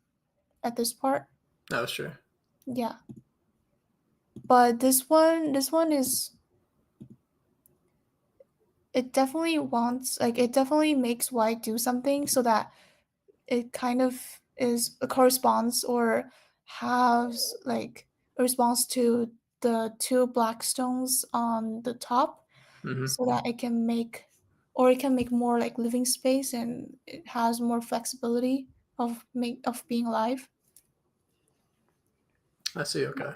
at this part. Oh, sure. Yeah, but this one is it definitely wants like it definitely makes white do something so that it kind of is corresponds or has like a response to the two black stones on the top Hmm. so that it can make more like living space and it has more flexibility of being alive. I see. Okay.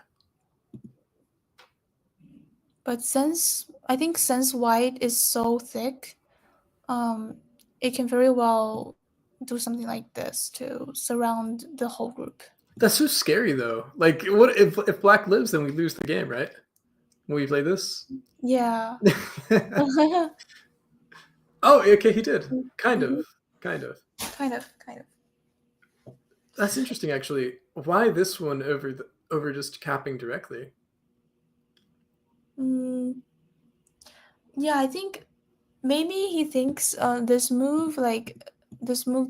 But since white is so thick, um it can very well do something like this to surround the whole group. That's so scary though. Like, what if Black lives, then we lose the game, right? When we play this. Yeah. Oh, okay, he did. Kind of. Mhm. Kind of. Kind of. That's interesting, actually. Why this one over just capping directly? Mm, yeah, I think maybe he thinks this move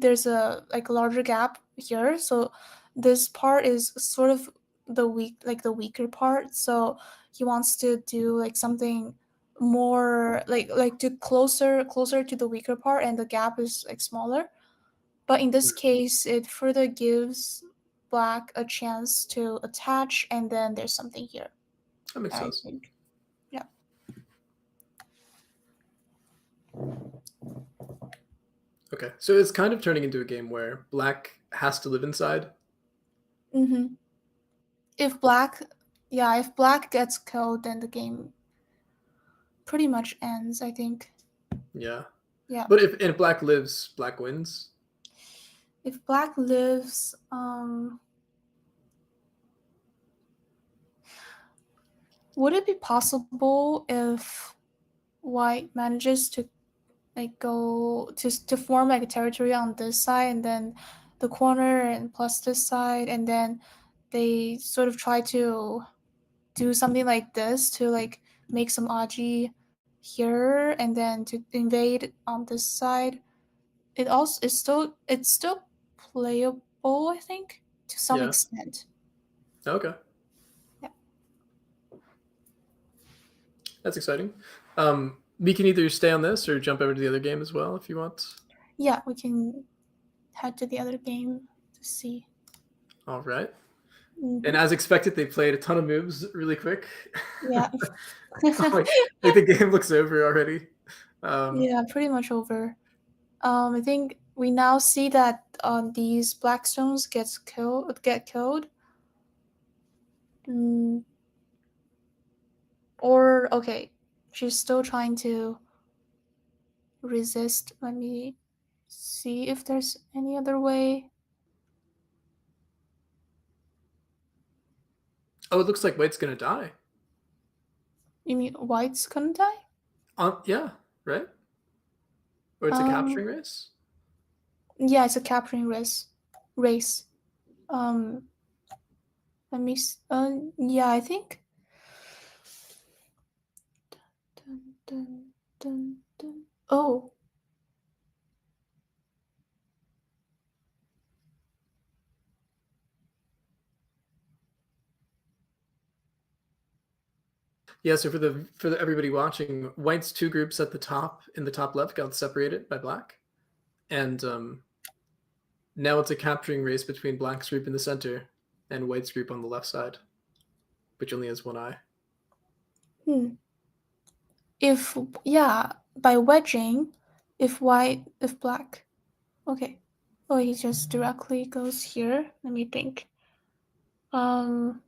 there's a like larger gap here, so this part is sort of the weaker part. So he wants to do like something more like to closer to the weaker part, and the gap is like smaller. But in this case, it further gives black a chance to attach, and then there's something here. That makes I sense. think, yeah. Okay, so it's kind of turning into a game where Black has to live inside. Mm-hmm. If black, yeah, if black gets killed, then the game pretty much ends, I think. Yeah, Yeah. but if Black lives, Black wins. If black lives, would it be possible if white manages to like go to form like a territory on this side and then the corner and plus this side and then they sort of try to do something like this to like make some aji here and then to invade on this side. It's still playable, I think, to some Yeah. extent. Okay, Yeah. that's exciting. We can either stay on this or jump over to the other game as well if you want. Yeah, we can head to the other game to see. All right. And Hmm. as expected, they played a ton of moves really quick. Yeah. like the game looks over already. Um, Yeah, pretty much over. I think we now see that these blackstones get killed. Mm, or okay, she's still trying to resist. Let me see if there's any other way. oh, it looks like White's gonna die. You mean white's gonna die? Yeah, right. Or it's a Um, capturing race. yeah, it's a capturing race. Um, yeah, I think. Dun, dun, dun, dun. Oh, Yeah, so for everybody watching, white's two groups at the top in the top left got separated by black, and now it's a capturing race between black's group in the center and white's group on the left side, which only has one eye. Hmm. If yeah, by wedging, if black. Okay. Oh, he just directly goes here. Let me think. Um.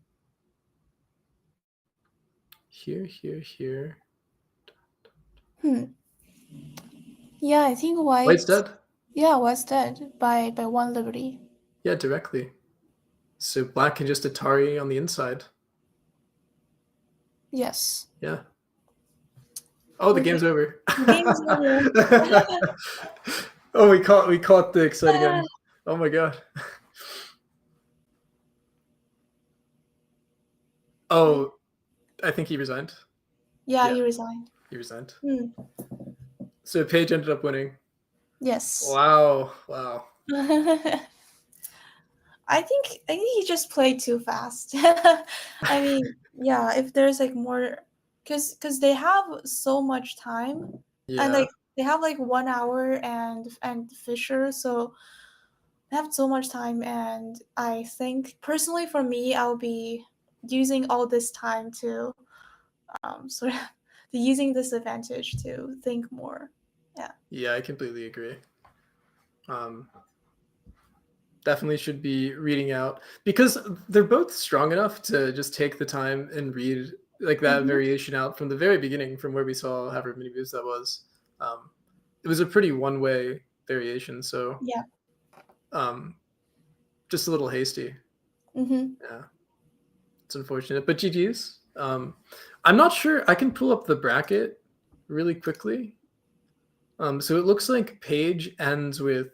Here, here, here. Hmm. Yeah, I think White's white. dead. Yeah, white's dead by one liberty. Yeah, directly. So black can just Atari on the inside. Yes. Yeah. Oh, the Okay. game's over. The game's over. Oh, we caught the exciting end. Oh my god. Oh, I think he resigned. Yeah, Yeah, he resigned. he resigned. Hmm. So Paige ended up winning. Yes. Wow, wow. I think he just played too fast. I mean, yeah, if there's like more, cause they have so much time, and Yeah, like they have like 1 hour and Fisher, so they have so much time, and I think personally for me, I'll be using all this time to sort of using this advantage to think more. Yeah. yeah, I completely agree. Um, definitely should be reading out because they're both strong enough to just take the time and read like that Hmm. variation out from the very beginning, from where we saw however many moves that was. It was a pretty one-way variation, so Yeah. um, just a little hasty. Hmm. Yeah, it's unfortunate, but GG's. I'm not sure. I can pull up the bracket really quickly. So it looks like Page ends with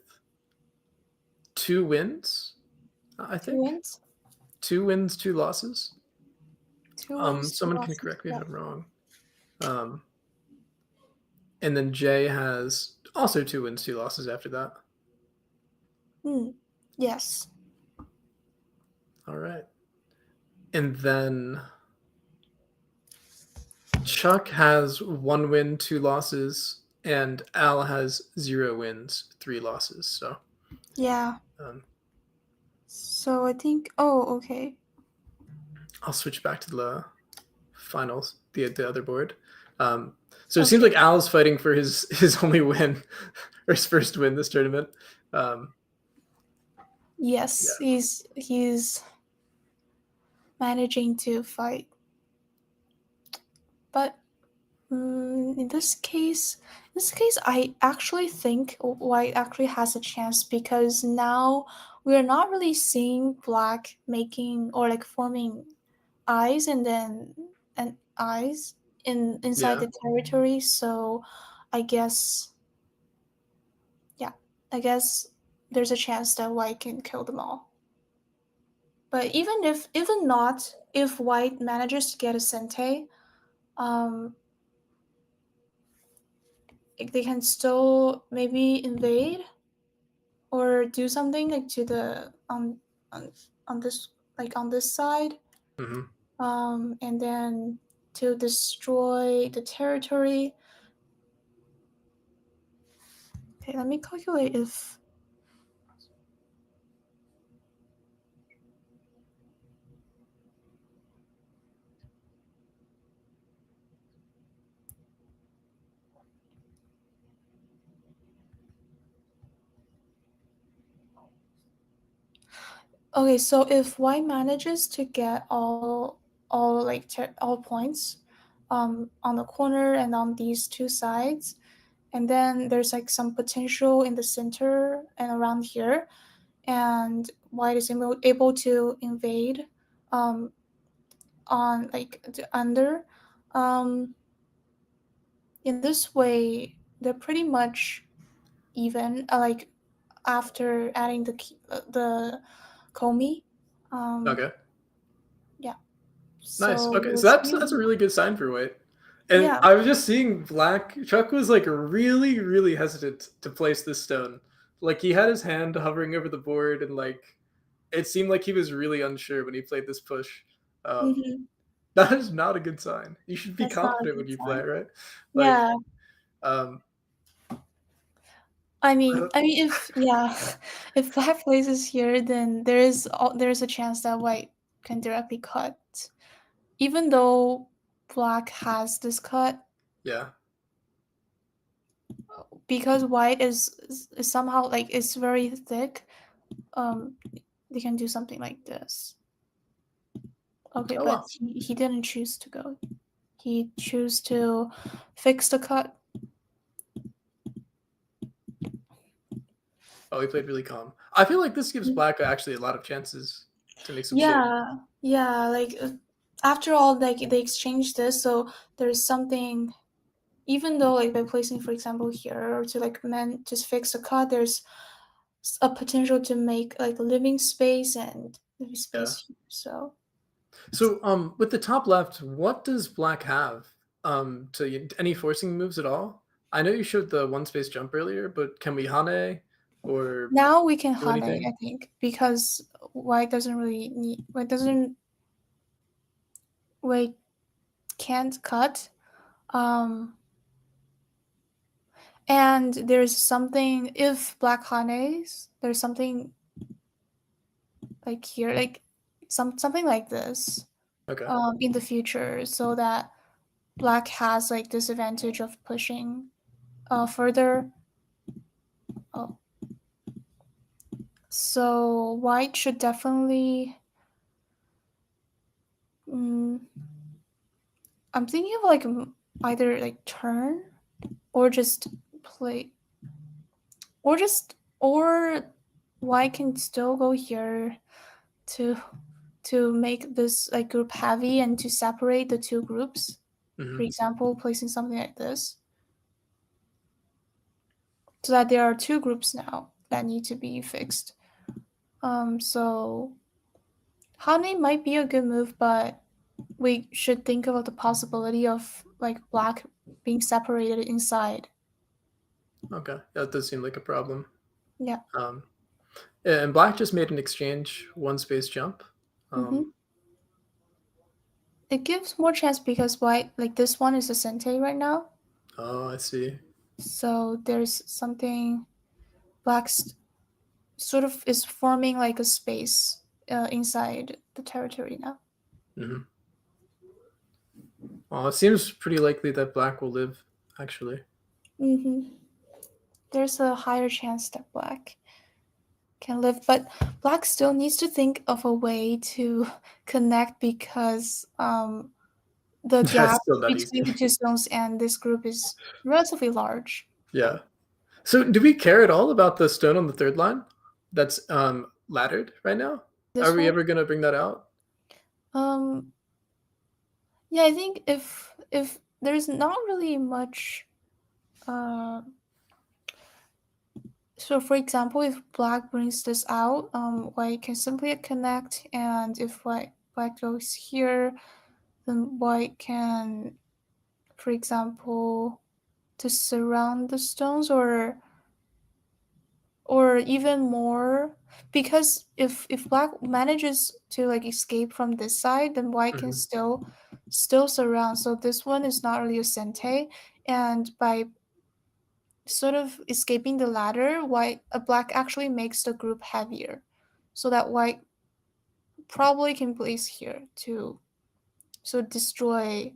2 wins, I Two think. wins. 2 wins, 2 losses. 2 wins, two Someone can losses. correct me if Yeah. I'm wrong. Um, and then Jay has also 2 wins, 2 losses after that. Hmm. Yes. All right. And then Chuck has 1 win, 2 losses, and Al has 0 wins, 3 losses. So Yeah. um, So I think. Oh, okay. I'll switch back to the finals, the other board. So it seems Okay. like Al's fighting for his only win, or his first win this tournament. Um, Yes, yeah, he's managing to fight, but in this case, I actually think White actually has a chance because now we're not really seeing Black making or like forming eyes and eyes inside yeah, the territory. So, I guess yeah, I guess there's a chance that White can kill them all. But even not, if White manages to get a Sente, um, they can still maybe invade or do something like to the on, on this like on this side, hmm and then to destroy the territory. Okay, let me calculate if. Okay, so if White manages to get all like all points, on the corner and on these two sides, and then there's like some potential in the center and around here, and White is able to invade, um, on like the under, um, in this way they're pretty much even, like after adding the Komi, um, okay, yeah. nice. So Okay, we'll so that's a see. really good sign for White. And Yeah. I was just seeing Black. Chuck was like really, really hesitant to place this stone. Like he had his hand hovering over the board, and like it seemed like he was really unsure when he played this push. Um, Mm-hmm. That is not a good sign. You should be That's not a confident when good you play, sign. right? Like, Yeah. um, I I mean, don't I mean, if yeah, if black places here, then there's a chance that white can directly cut. Even though black has this cut, yeah. because white is somehow like it's very thick. Um, they can do something like this. Okay, Oh, but well. he didn't choose to go. He chose to fix the cut. Oh, he played really calm. I feel like this gives black actually a lot of chances to make some shit. Yeah, yeah. Like after all, like they exchanged this, so there's something. Even though like by placing, for example, here or to like just fix a cut, there's a potential to make like a living space and living Yeah. space here. So So, with the top left, what does black have? To any forcing moves at all? I know you showed the one space jump earlier, but can we hane or now we can do hane, anything? I think, because white doesn't really need white doesn't white can't cut. Um, and there's something if black hanes, there's something like here, like something like this Okay. in the future, so that black has like this advantage of pushing further. Oh, so white should definitely. Mm, I'm thinking of like either like turn or just play or white can still go here to make this like group heavy and to separate the two groups. For Hmm. example, placing something like this, so that there are two groups now that need to be fixed. So honey might be a good move, but we should think about the possibility of like black being separated inside. Okay. That does seem like a problem. Yeah. Um, yeah, and black just made an exchange one space jump. Mm-hmm. Um, It gives more chance because white like this one is a sente right now. oh, I see. So there's something black sort of is forming like a space inside the territory now. Hmm. Well, it seems pretty likely that black will live, actually. Mm-hmm. There's a higher chance that black can live, but black still needs to think of a way to connect because the That's gap still not between the easy. two stones and this group is relatively large. Yeah. So, do we care at all about the stone on the third line that's laddered right now? Are This we one, ever going to bring that out? um, yeah, I think if there's not really much, uh, so for example, if black brings this out, white can simply connect, and if black goes here, then white can, for example, to surround the stones or even more because if black manages to like escape from this side then white can Hmm. still surround, so this one is not really a sente, and by sort of escaping the ladder white a black actually makes the group heavier, so that white probably can place here to so destroy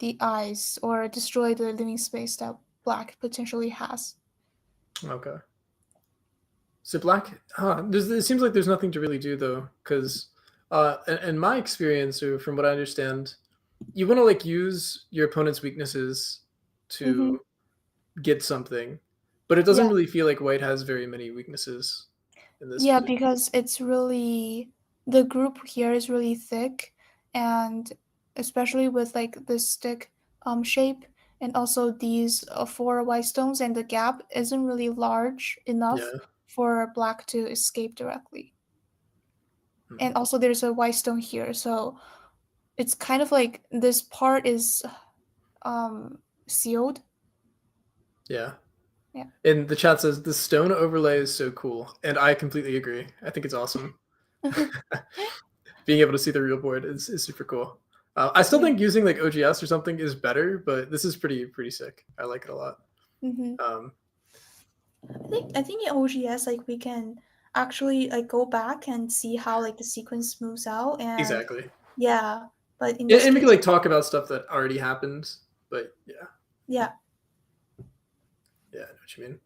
the eyes or destroy the living space that black potentially has. Okay. So black, it seems like there's nothing to really do though, because in my experience, or from what I understand, you want to like use your opponent's weaknesses Mm-hmm. to get something, but it doesn't Yeah. really feel like white has very many weaknesses in this Yeah, position. because it's really the group here is really thick, and especially with like the stick shape and also these four white stones, and the gap isn't really large enough Yeah. for black to escape directly. Mhm. And also there's a white stone here, so it's kind of like this part is sealed. Yeah. Yeah. And the chat says the stone overlay is so cool, and I completely agree. I think it's awesome. Being able to see the real board is super cool. I still Yeah. think using like OGS or something is better, but this is pretty sick. I like it a lot. Mm-hmm. Um, I think in OGS like we can actually like go back and see how like the sequence moves out and exactly. yeah, but in this And we can case, like talk about stuff that already happened, but yeah. yeah, I know what you mean.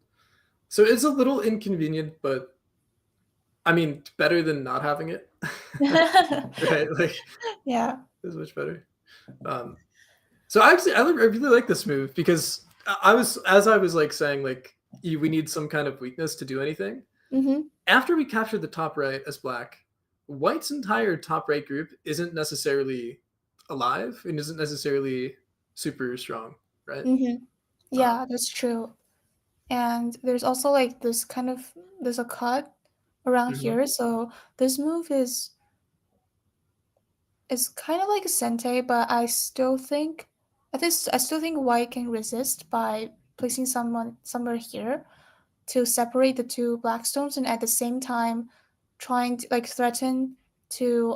So it's a little inconvenient, but I mean, better than not having it, right? Like, Yeah. it's much better. Um, so actually, I really like this move because I was like saying, like, we need some kind of weakness to do anything. Mm-hmm. After we captured the top right as black, white's entire top right group isn't necessarily alive and isn't necessarily super strong, right? Mm-hmm. Um, Yeah, that's true. And there's also like this kind of there's a cut around mhm. here, so this move is kind of like a sente, but I still think white can resist by placing someone somewhere here to separate the two black stones and at the same time trying to like threaten to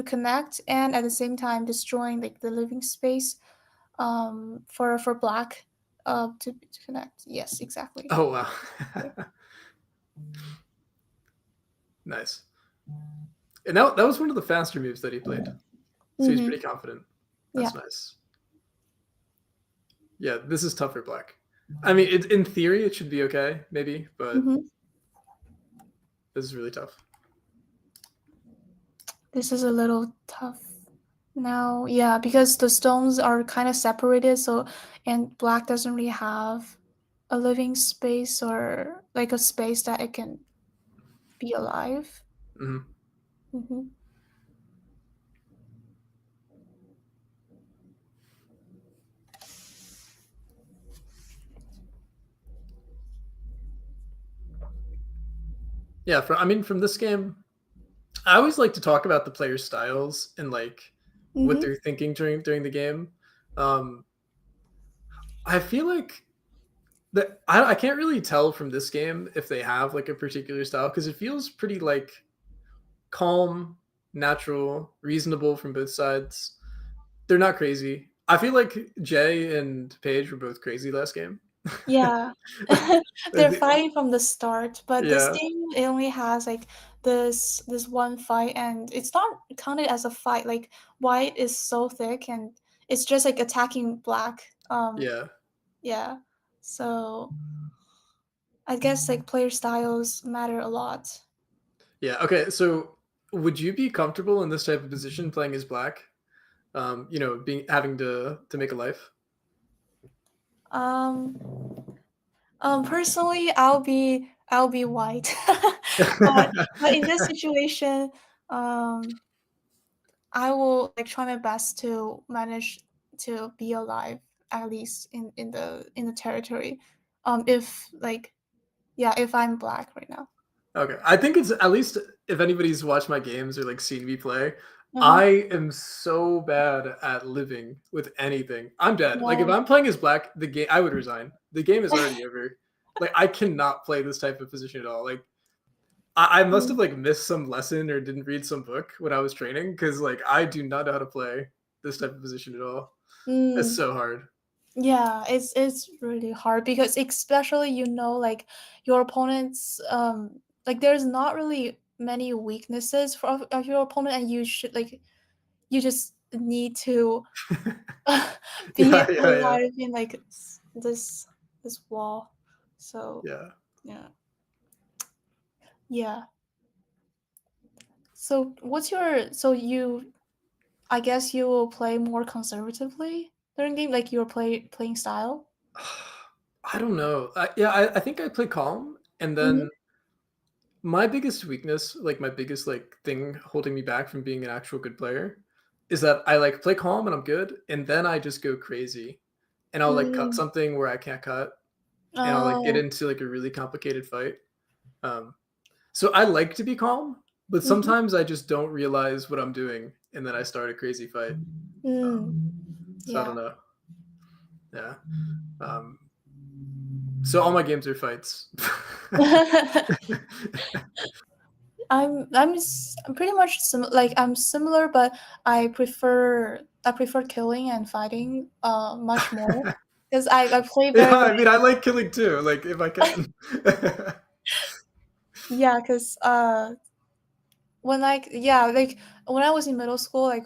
connect and at the same time destroying like the living space for black to connect. Yes, exactly. Oh wow, nice. And that was one of the faster moves that he played, so he's Mm-hmm. pretty confident. Yeah. That's nice. Yeah, this is tougher black. I mean, in theory, it should be okay, maybe, but Mm-hmm. this is really tough. This is a little tough now. Yeah, because the stones are kind of separated, so and black doesn't really have a living space or like a space that it can be alive. Mhm. Mm-hmm. Yeah, I mean, from this game, I always like to talk about the player styles and like what Mm-hmm. they're thinking during the game. Um, I feel like that I can't really tell from this game if they have like a particular style because it feels pretty like calm, natural, reasonable from both sides. They're not crazy. I feel like Jay and Paige were both crazy last game. Yeah. They're fighting from the start, but this Yeah, game it only has like this one fight and it's not counted as a fight. Like white is so thick and it's just like attacking black. yeah, Yeah. So I guess like player styles matter a lot. yeah. Okay, so would you be comfortable in this type of position playing as black? Being having to make a life. Um Personally I'll be white. But in this situation, um I will like try my best to manage to be alive at least in the territory. If like yeah, if I'm black right now. Okay, I think it's at least if anybody's watched my games or like seen me play, Uh-huh. I am so bad at living with anything. I'm dead. Like if Yeah. I'm playing as black, the game I would resign. The game is already over. Like I cannot play this type of position at all. Like I must have Mm, like missed some lesson or didn't read some book when I was training because like I do not know how to play this type of position at all. It's mm, so hard. yeah, it's really hard because especially like your opponent's like there's not really many weaknesses of your opponent and you should like you just need to be Yeah, yeah, yeah, alive in like this wall. So yeah. yeah, yeah. So what's your so you? I guess you will play more conservatively during game, like your playing style. I don't know. I think I play calm, and Mm-hmm. then my biggest weakness, like my biggest like thing holding me back from being an actual good player, is that I like play calm and I'm good, and then I just go crazy, and I'll like cut Mm. something where I can't cut, and I'll like get Oh. into like a really complicated fight. Um, so I like to be calm, but Mm-hmm. sometimes I just don't realize what I'm doing, and then I start a crazy fight. Um, Mm. so I don't Yeah. know. Yeah. Um, so all my games are fights. I'm pretty much like I'm similar, but I prefer killing and fighting much more because I play Yeah, very I mean, very I like killing too, like if I can. yeah because like when I was in middle school, like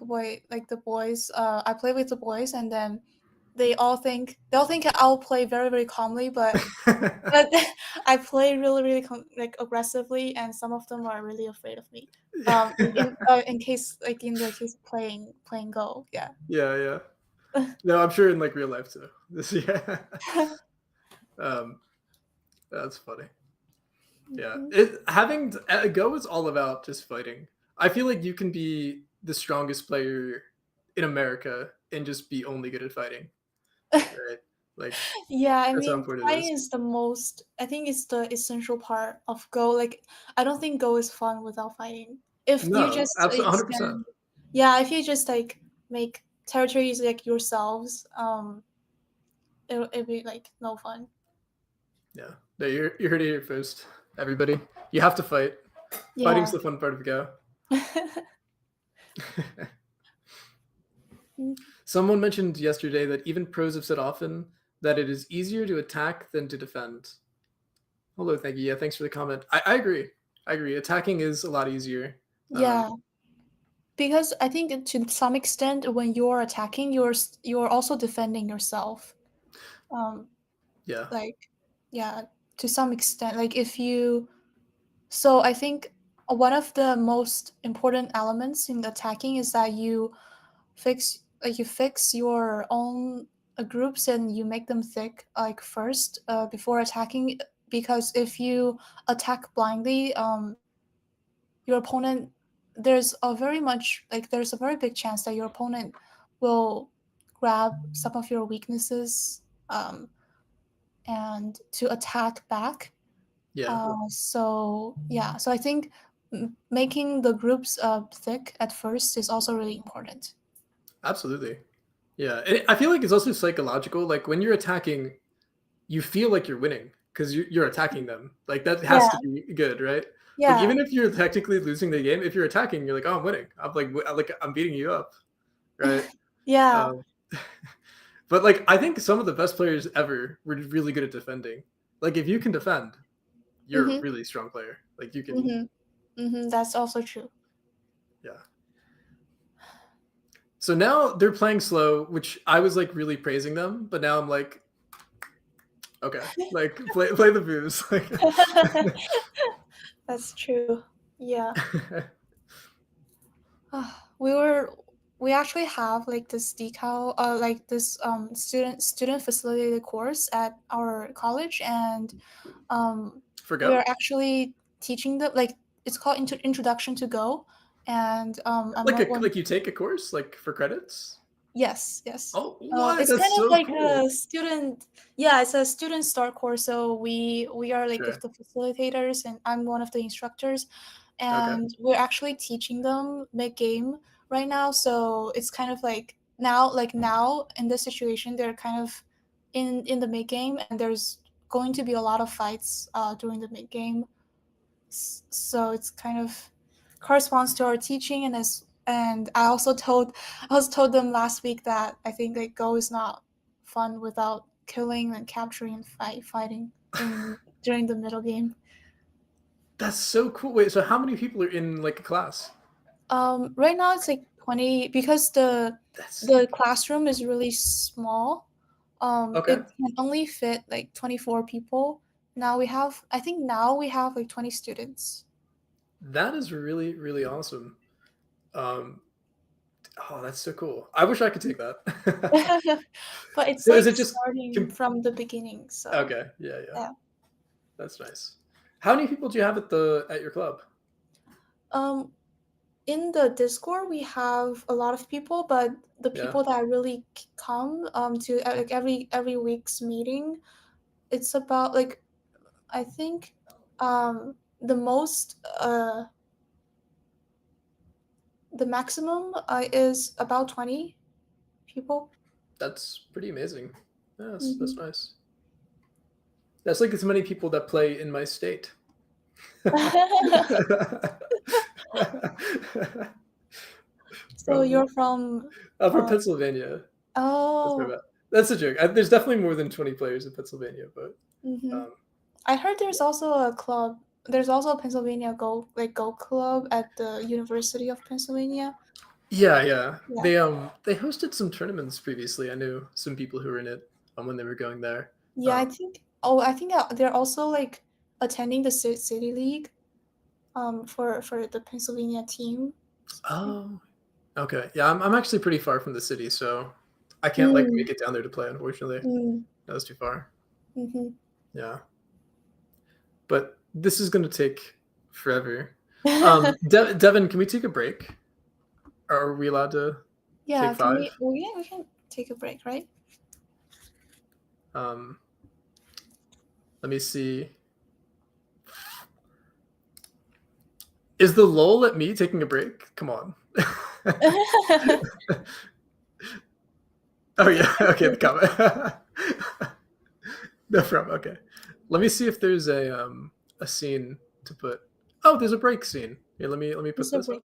the boys, I play with the boys, and then they'll think I'll play very very calmly, but I play really really like aggressively, and some of them are really afraid of me. In case like in the case of playing Go, yeah. Yeah, yeah. No, I'm sure in like real life too. This, yeah. Um, that's funny. Yeah, Mhm. it having Go is all about just fighting. I feel like you can be the strongest player in America and just be only good at fighting, right? Like Yeah, I that's how mean, important it is. fighting is the most. I think it's the essential part of Go. Like, I don't think Go is fun without fighting. If you No, just absolutely, 100%. spend, yeah, if you just like make territories like yourselves, it'll be like no fun. Yeah, no, you heard it here first, everybody. You have to fight. Fighting's Yeah. the fun part of Go. Someone mentioned yesterday that even pros have said often that it is easier to attack than to defend. Hello, thank you. Yeah, thanks for the comment. I agree. I agree. Attacking is a lot easier. Yeah, because I think to some extent, when you're attacking, you're also defending yourself. Um, Yeah, like, yeah, to some extent, like if you. So I think one of the most important elements in attacking is that you fix your own groups and you make them thick like first before attacking, because if you attack blindly, your opponent there's a very big chance that your opponent will grab some of your weaknesses, um, and to attack back. yeah, So I think making the groups thick at first is also really important. absolutely. Yeah, and I feel like it's also psychological. Like when you're attacking, you feel like you're winning because you're attacking them. Like that has Yeah, to be good, right? Like yeah, even if you're technically losing the game, if you're attacking, you're like, oh, I'm winning. I'm like I'm beating you up, right? yeah. Um, but like I think some of the best players ever were really good at defending. Like if you can defend, you're a Mm-hmm, really strong player. Like you can, mm-hmm, mm-hmm. That's also true. yeah. So now they're playing slow, which I was like really praising them, but now I'm like, okay, like play the booze. That's true. Yeah. Like, We were we actually have like this decal like this student facilitated course at our college, and um for we Go, are actually teaching them like it's called Introduction to Go, and I'm like not a one. like you take a course like for credits. Yes, yes. Oh, what? It's That's kind of so like cool. a student, yeah, it's a student start course. So we are like Okay, the facilitators, and I'm one of the instructors, okay, and we're actually teaching them make game right now. So it's kind of like now in this situation, they're kind of in the mid game, and there's going to be a lot of fights during the mid game. So it's kind of corresponds to our teaching, and I also told them last week that I think like Go is not fun without killing and capturing and fighting in during the middle game. that's so cool. Wait, so how many people are in like a class? Right now it's like 20 because That's the classroom is really small. okay. It can only fit like 24 people. Now we have like 20 students. That is really really awesome. Um, oh, that's so cool. I wish I could take that. But it's So is like it just starting from the beginning, so okay? Yeah, yeah, yeah. that's nice. How many people do you have at your club? Um, in the Discord, we have a lot of people, but the Yeah, people that really come to like every week's meeting, it's about like I think the most the maximum is about 20 people. that's pretty amazing. Yes, that's Hmm. nice. That's like as many people that play in my state. So Probably. you're from I'm from uh Pennsylvania. That's my oh, bad. That's a joke. There's definitely more than 20 players in Pennsylvania, but mm-hmm. um, I heard there's also a club. There's also a Pennsylvania Go Club at the University of Pennsylvania. yeah, yeah. Yeah. They hosted some tournaments previously. I knew some people who were in it when they were going there. Yeah, Um, I think. Oh, I think they're also like attending the City League. For the Pennsylvania team. oh, okay. Yeah, I'm actually pretty far from the city, so I can't like Mm, make it down there to play. Unfortunately, mm, that was too far. mm-hmm. Yeah, but this is gonna take forever. Devin, can we take a break? Are we allowed to Yeah, take can 5? we can take a break, right? Um, let me see. Is the lull at me taking a break? Come on. Oh I think yeah, okay, the comment. No problem. Okay, let me see if there's a scene to put. Oh, there's a break scene. Here, let me put it's a this break. up.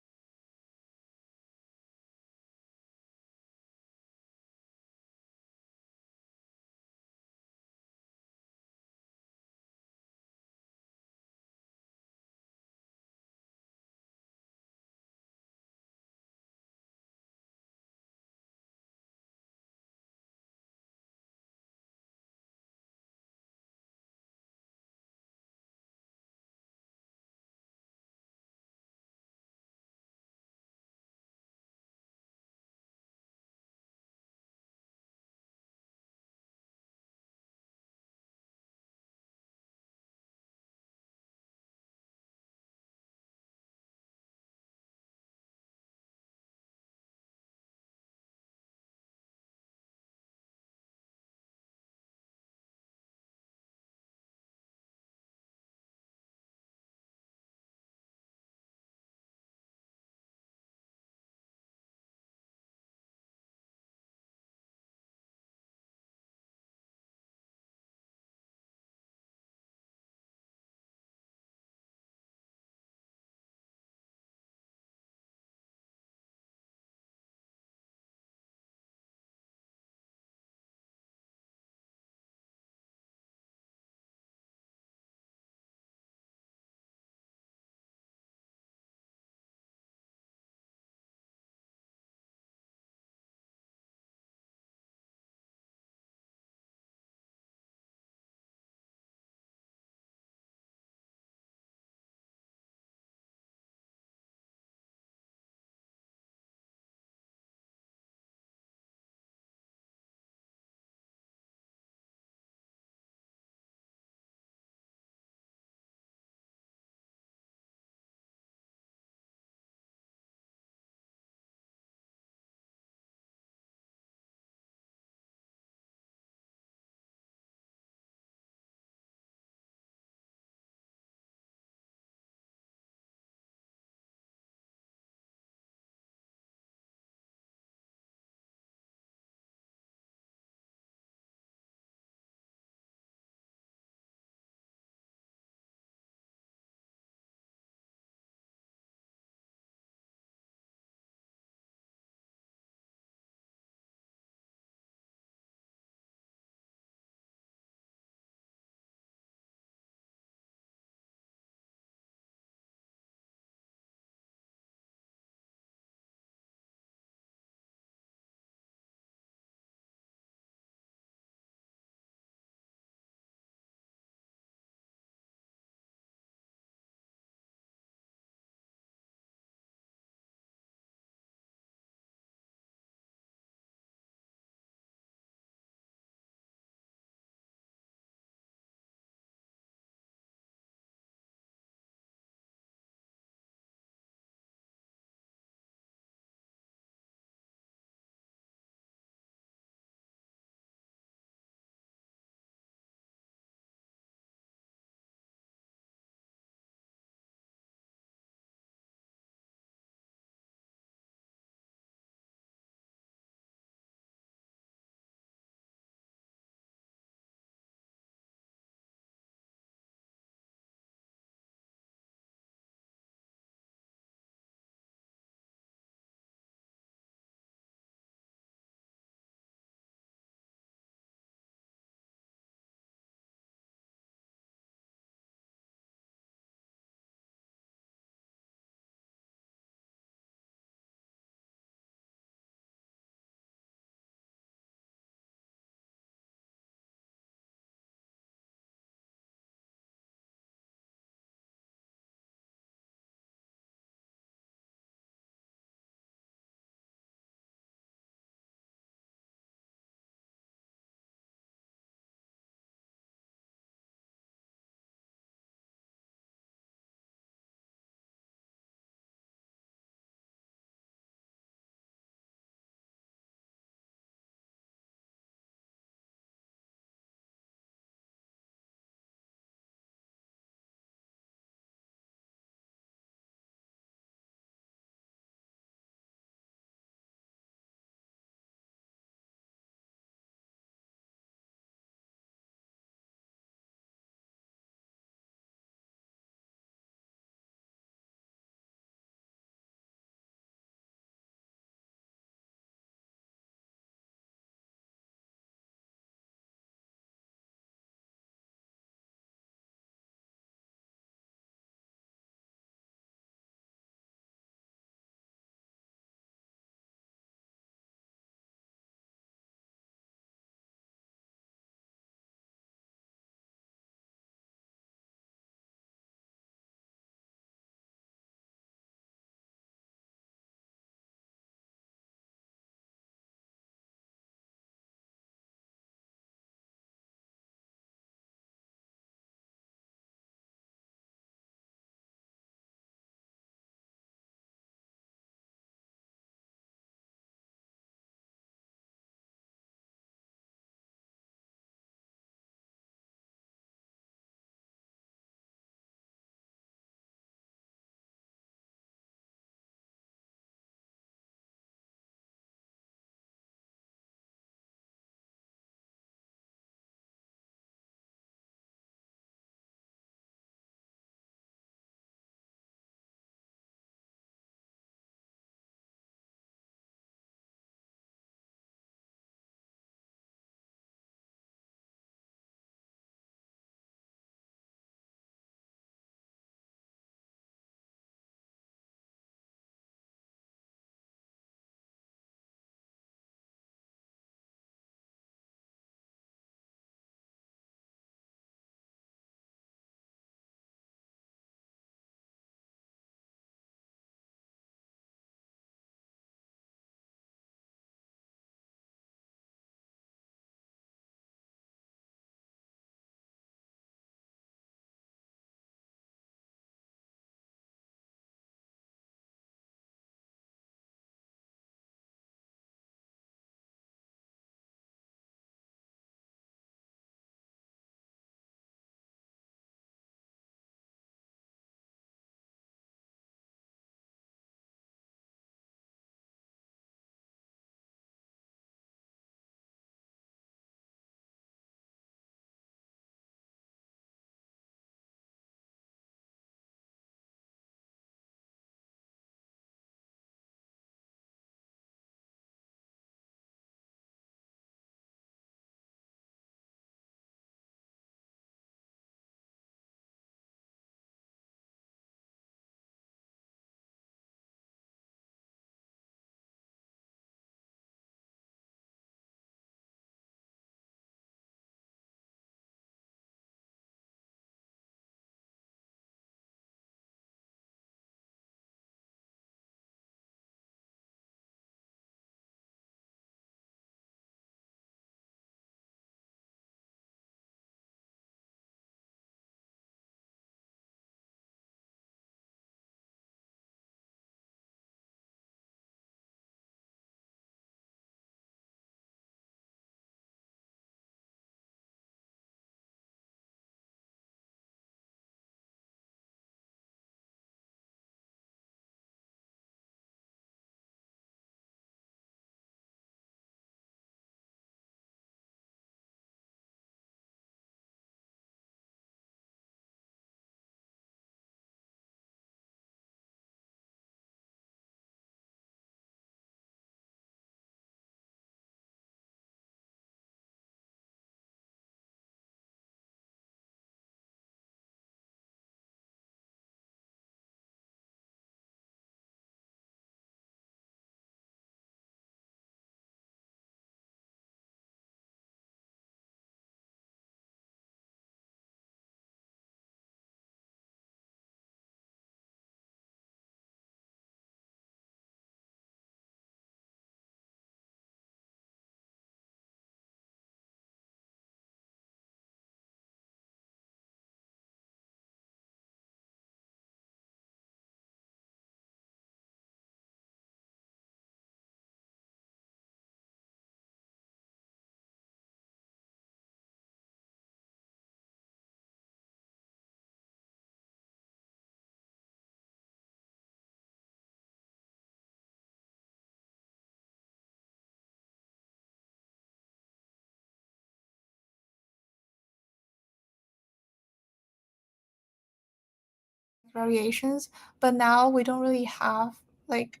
variations, but now we don't really have like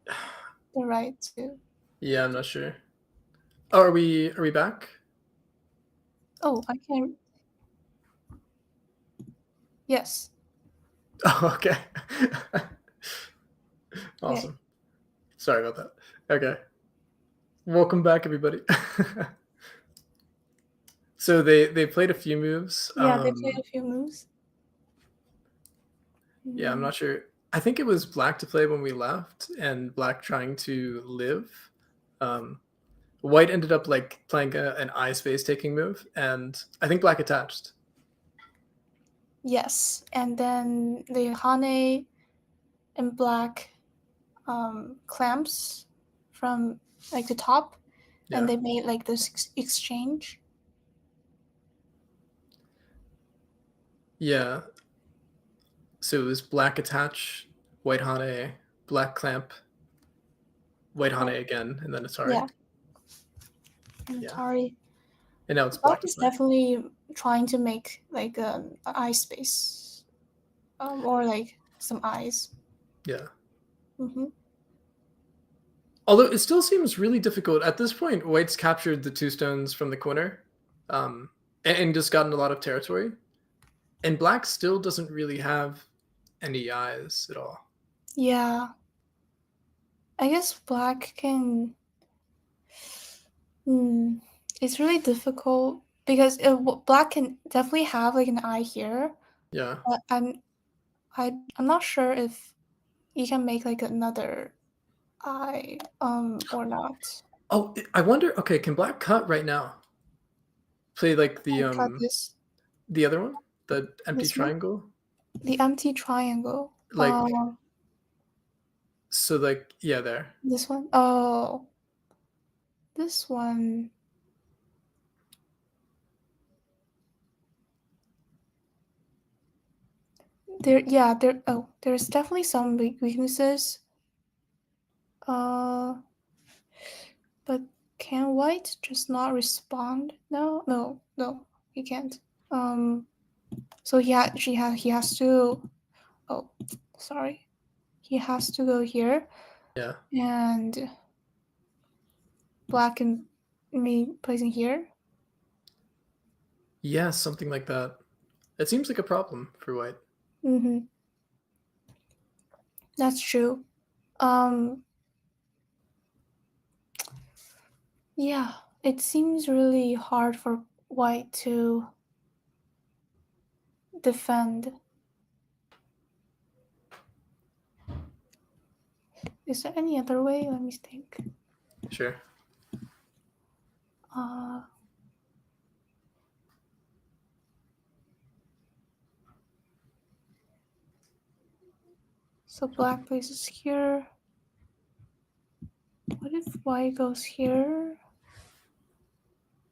the right to. Yeah, I'm not sure. Oh, are we back? Oh, I can't. Yes. Oh, okay. Okay. Awesome. Sorry about that. Okay. Welcome back, everybody. So they played a few moves. Yeah, they played a few moves. Yeah, I'm Mm, not sure. I think it was black to play when we left, and black trying to live. Um, White ended up like playing an eye space taking move, and I think black attached. yes, and then the Hane and black clamps from like the top, and Yeah, they made like this exchange. yeah. So it was black attach, white hane, black clamp, white hane Oh, again, and then Atari. yeah, and Yeah, Atari. and now it's Black black to is play. definitely trying to make like an eye space, or like some eyes. Yeah. Mm-hmm. Although it still seems really difficult at this point. White's captured the two stones from the corner, um, and just gotten a lot of territory. And black still doesn't really have any eyes at all. Yeah, I guess black can. Hmm, it's really difficult because black can definitely have like an eye here, Yeah. but I'm not sure if you can make like another eye or not. Oh, I wonder. Okay, can black cut right now? Play like I cut this the other one, the empty this one, triangle. the empty triangle. Like so, like yeah, there. This one. Oh, this one. There. Oh, there's definitely some weaknesses. Uh, but can White just not respond? No, no, no, he can't. Um, so he has to. Oh, sorry. He has to go here, Yeah. and Black and me placing here. Yeah, something like that. It seems like a problem for white. Mm-hmm. That's true. Um, yeah, it seems really hard for White to defend. Is there any other way? Let me think. Sure. Uh, so Black places here. What if White goes here?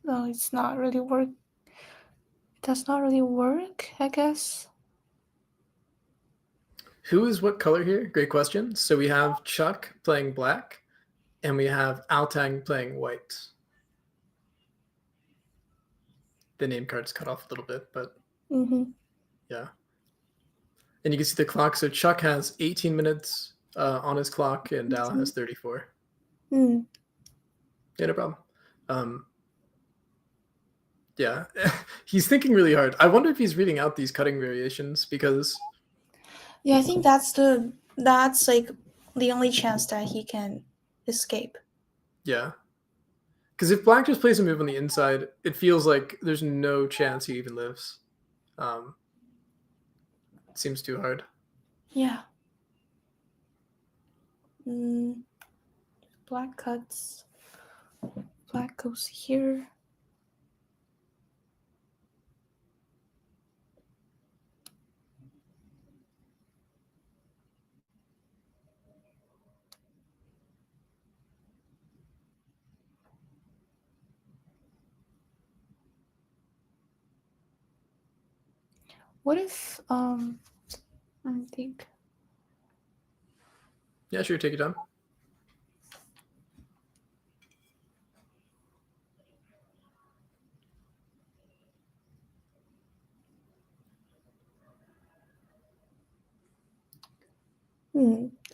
No, it's not really work. It does not really work, I guess. Who is what color here? Great question. So we have Chuck playing black, and we have Altang playing white. The name card's cut off a little bit, but Mm-hmm. yeah. And you can see the clock. So Chuck has 18 minutes on his clock, and Al has 34. Mm. Yeah, no problem. Um, yeah, he's thinking really hard. I wonder if he's reading out these cutting variations because Yeah, I think that's like the only chance that he can escape. yeah, because if Black just plays a move on the inside, it feels like there's no chance he even lives. Um, it seems too hard. Yeah. Mm, Black cuts. Black goes here. What if I think Yeah, sure, take your time.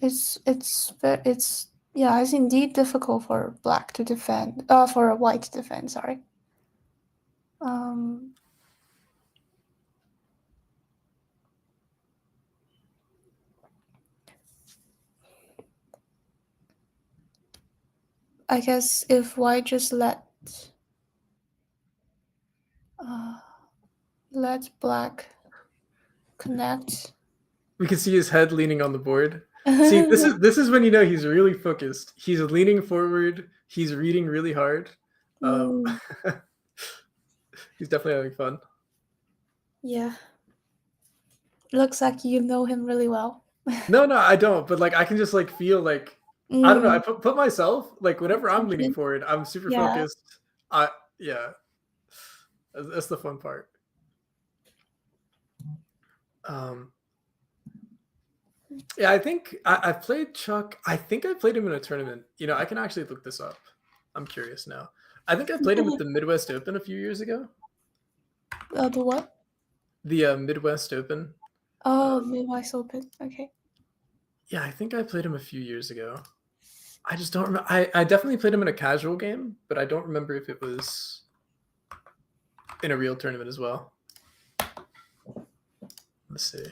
It's yeah, it's indeed difficult for black to defend. For white to defend. Sorry. Um. I guess if white just uh, let black connect. We can see his head leaning on the board. See, this is when you know he's really focused. He's leaning forward. He's reading really hard. Um, Mm, he's definitely having fun. yeah. Looks like you know him really well. No, I don't. But like, I can just like feel like I don't know. I Mm, put myself like whenever I'm leaning attention. forward, I'm super Yeah. focused. I yeah, that's the fun part. Um, yeah, I think I've played Chuck. I think I played him in a tournament. You know, I can actually look this up. I'm curious now. I think I played him at the Midwest Open a few years ago. The what? The Midwest Open. Oh, Um, Midwest Open. Okay. yeah, I think I played him a few years ago. I just don't remember. I definitely played him in a casual game, but I don't remember if it was in a real tournament as well. Let's see.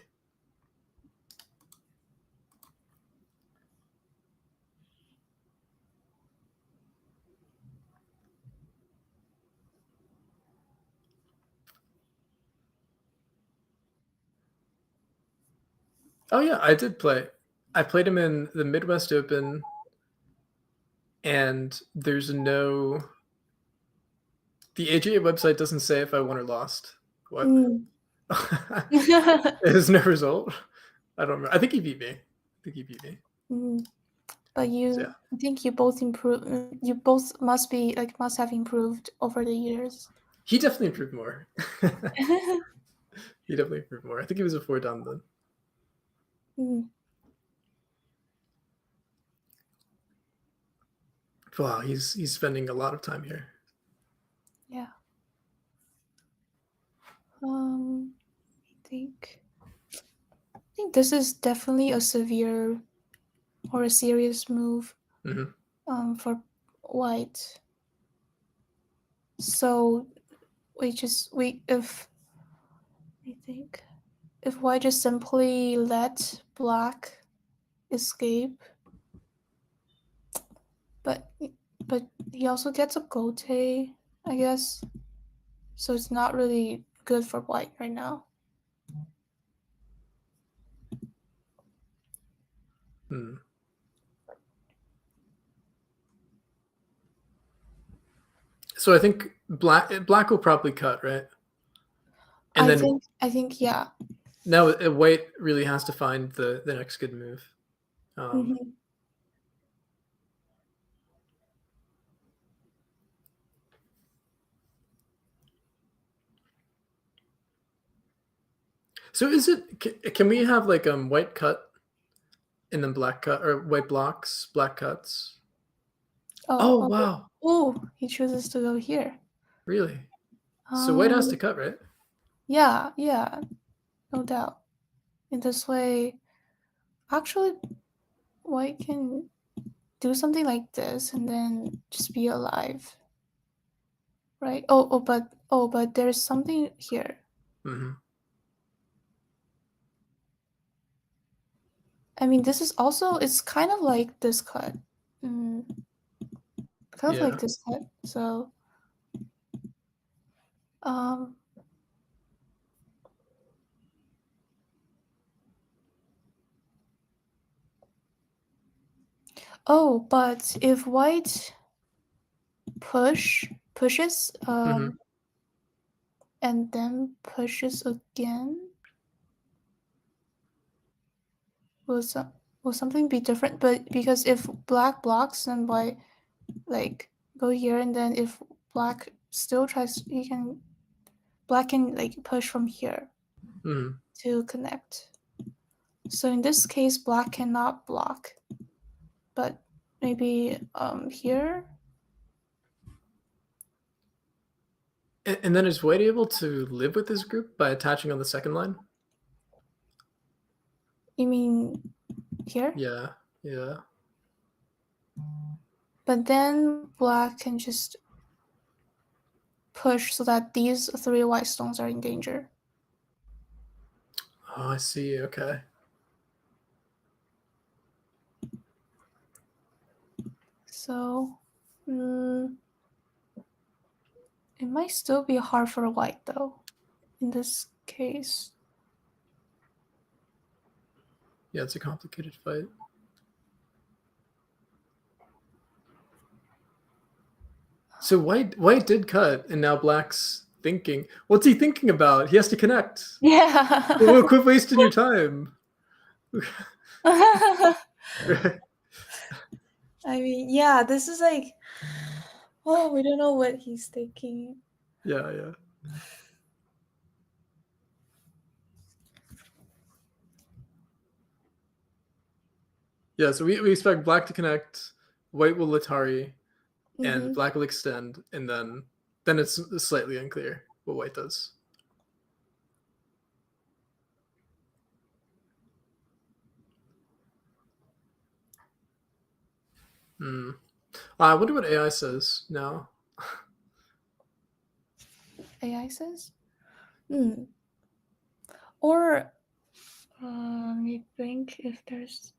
Oh yeah, I did play. I played him in the Midwest Open, and there's no. The AGA website doesn't say if I won or lost. What? Mm. There's no result. I don't remember. I think he beat me. I think he beat me. Mm. But So, yeah, I think you both improve. You both must have improved over the years. he definitely improved more. He definitely improved more. I think he was a 4 down then. Mm. Wow, he's spending a lot of time here. Yeah. Um. I think this is definitely a severe or a serious move. Mm-hmm. For white. So if I think if white just simply let black escape, but but he also gets a gote, I guess. So it's not really good for white right now. Hmm. So I think black will probably cut, right? And then I think yeah. now white really has to find the next good move. Um, Mm-hmm. so is it? Can we have like white cut and then black cut or white blocks, black cuts? Oh, Oh okay. wow, Oh, he chooses to go here. really? So white has to Um, cut, right? yeah, no doubt. In this way, actually, white can do something like this and then just be alive, right? But there's something here. Mm-hmm. I mean, this is also it's kind of like this cut, mm, kind of like Yeah. this cut. So, um, oh, but if white pushes, Mm-hmm. and then pushes again, will some will something be different? But because if black blocks, then white like go here, and then if black still tries, black can like push from here Mm-hmm. to connect. So in this case, black cannot block, but maybe here. And then is white able to live with this group by attaching on the second line? You mean here. Yeah, yeah. But then black can just push so that these 3 white stones are in danger. Oh, I see. Okay. So, it might still be hard for white though, in this case. Yeah, it's a complicated fight. So white did cut, and now black's thinking. What's he thinking about? He has to connect. Well, Yeah. quit wasting your time. Right. I mean, yeah, this is like, oh, we don't know what he's thinking. Yeah, yeah. Yeah, so we expect black to connect, white will Latari, and Mm-hmm. black will extend, and then it's slightly unclear what white does. Hmm. I wonder what AI says now. AI says? Hmm. Or, let me think if there's.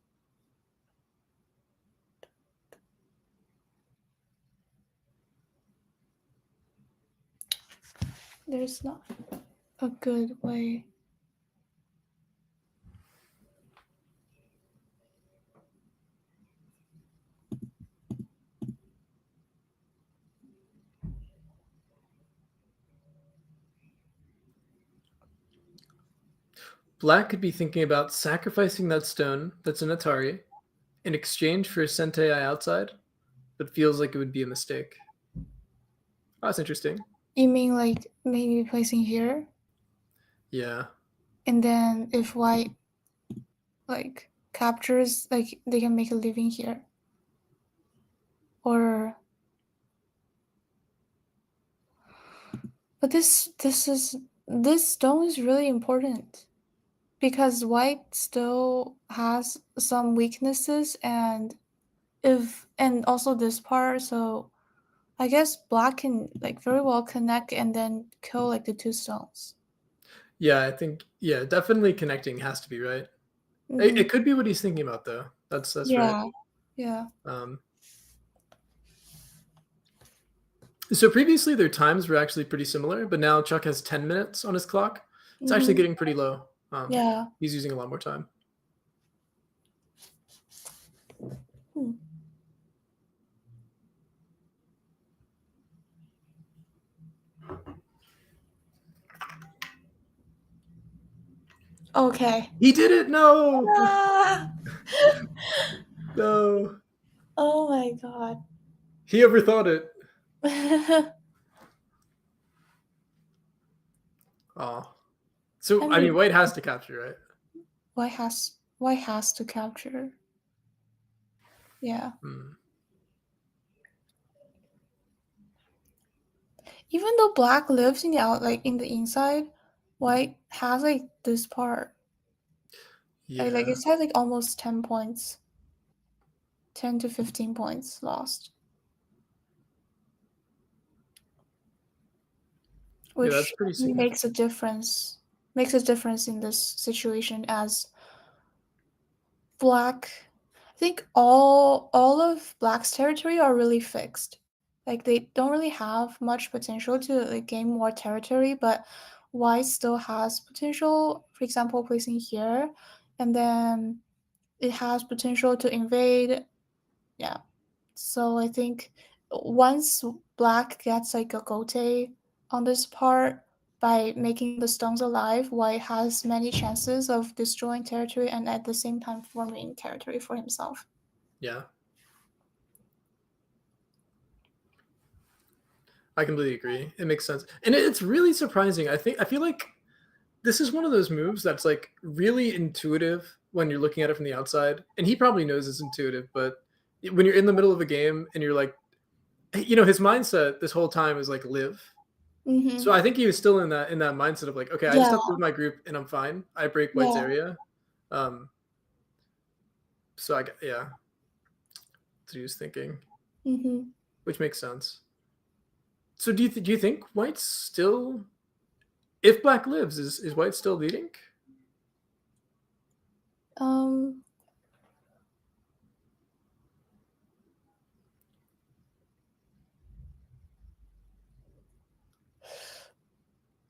There's not a good way. Black could be thinking about sacrificing that stone that's in Atari in exchange for a Sentei outside, but feels like it would be a mistake. Oh, that's interesting. You mean like maybe placing here? Yeah. And then if white like captures, like they can make a living here. Or but this stone is really important because white still has some weaknesses and also this part, so I guess black can like very well connect and then kill like the 2 stones. Yeah, I think definitely connecting has to be right. Mm-hmm. It could be what he's thinking about though. That's right. Yeah. Yeah. Um, so previously their times were actually pretty similar, but now Chuck has 10 minutes on his clock. It's actually Mm-hmm. getting pretty low. Yeah. He's using a lot more time. Hmm. Okay. He did it! No! Ah! No. Oh my god. He overthought it. Oh. I So I mean mean, white has to capture, right? why has to capture? Yeah. Hmm. Even though black lives in the like in the inside, white has like this part. Like Yeah. it has like almost 10 points. 10 to 15 points lost. Yeah, that's Which pretty significant. makes a difference. Makes a difference in this situation as black I think all of black's territory are really fixed. Like they don't really have much potential to like gain more territory, but white still has potential. For example, placing here, and then it has potential to invade. Yeah. So I think once black gets like a gote on this part by making the stones alive, white has many chances of destroying territory and at the same time forming territory for himself. Yeah. I completely agree. It makes sense. And it's really surprising. I feel like this is one of those moves that's like really intuitive when you're looking at it from the outside. And he probably knows it's intuitive, but when you're in the middle of a game and you're like, his mindset this whole time is like live. So Mm-hmm. I think he was still in that mindset of like, okay, I just Yeah, have to live my group and I'm fine. I break White's yeah, area. Um, So yeah, that's what he was thinking, Mm-hmm. which makes sense. So do you think White's still, if Black lives, is White still leading?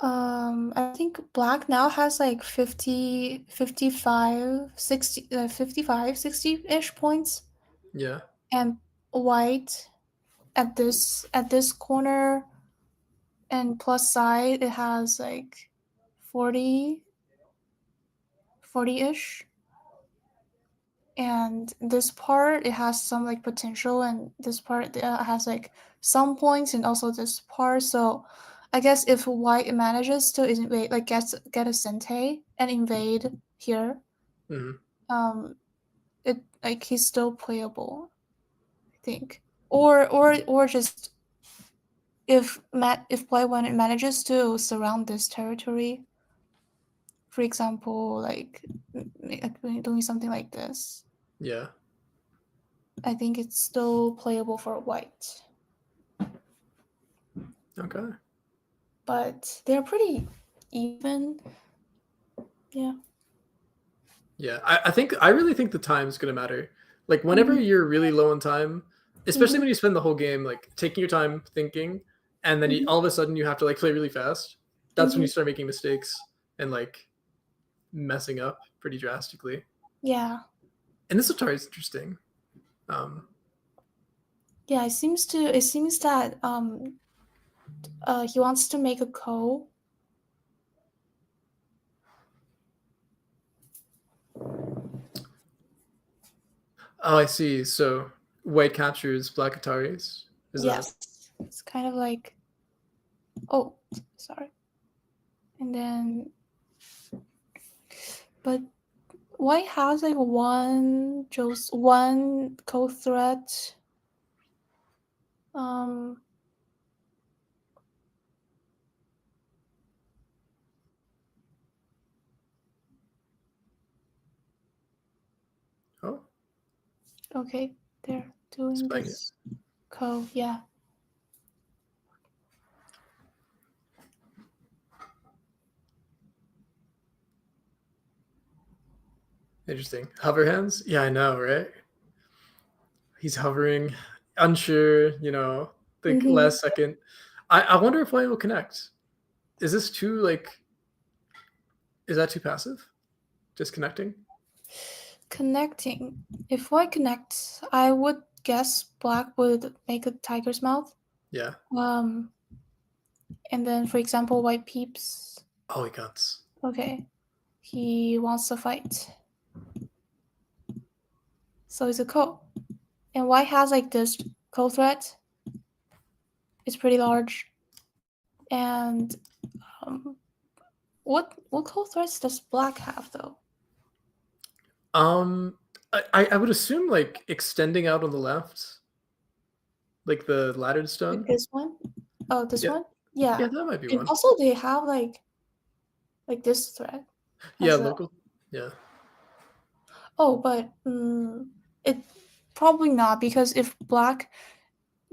Um, I think Black now has like 50, 55, 60, 55, 60-ish points, Yeah. and White at this corner and plus side it has like 40, 40-ish. And this part it has some like potential, and this part has like some points, and also this part. So I guess if White manages to invade, like get a Sente and invade here, Hmm. um it like he's still playable, I think. Or just if White when it manages to surround this territory, for example, like doing something like this, Yeah. I think it's still playable for White. Okay. But they're pretty even. Yeah. Yeah. I really think the time's gonna matter. Like whenever Mhm. you're really low on time, especially Mhm. when you spend the whole game like taking your time thinking, and then Mhm. all of a sudden you have to like play really fast. That's when Mhm. you start making mistakes and like messing up pretty drastically. Yeah. And this guitar is interesting. Um, Yeah. It seems that he wants to make a ko. oh, I see. So White captures Black Ataris. Is that Yes. It's kind of like, oh, sorry. And then, but White has like one co threat. Um. oh, Okay. They're it's doing playing it. this ko. Yeah. Interesting. Hover hands? Yeah, I know, right? He's hovering, unsure, think Mhm. last second. I wonder if White will connect. Is this too like is that too passive? Just connecting? Connecting. If White connects, I would guess Black would make a tiger's mouth. Yeah. Um, and then, for example, White peeps. Oh, he cuts. Okay, he wants to fight, so it's a ko. And White has like this ko threat. It's pretty large. And um, what ko threats does Black have though? Um I would assume like extending out on the left, like the laddered Like stone. this one? Oh, this Yeah. one? Yeah, Yeah. that might be And one. also they have like this threat Yeah, as a. local. Yeah. Oh, but it probably not, because if Black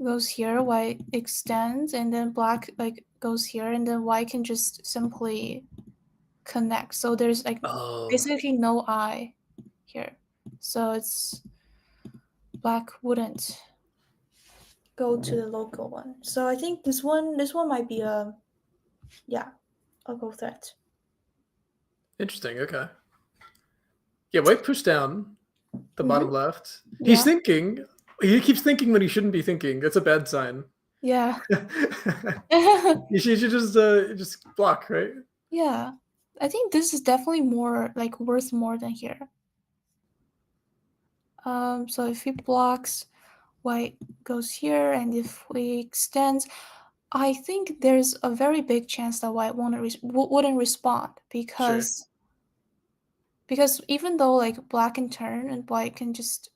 goes here, White extends, and then Black like goes here, and then White can just simply connect. So there's like Oh, basically no eye here. So it's Black wouldn't go to the local one. So I think this one might be a, yeah, a go threat. interesting. Okay. Yeah, White pushed down the Mm-hmm. bottom left. He's Yeah. thinking. He keeps thinking when he shouldn't be thinking. That's a bad sign. Yeah. You should just block, right? Yeah. I think this is definitely more like worth more than here. So if he blocks, White goes here, and if we extend, I think there's a very big chance that White wouldn't respond, Sure. because even though like Black can turn and White can just,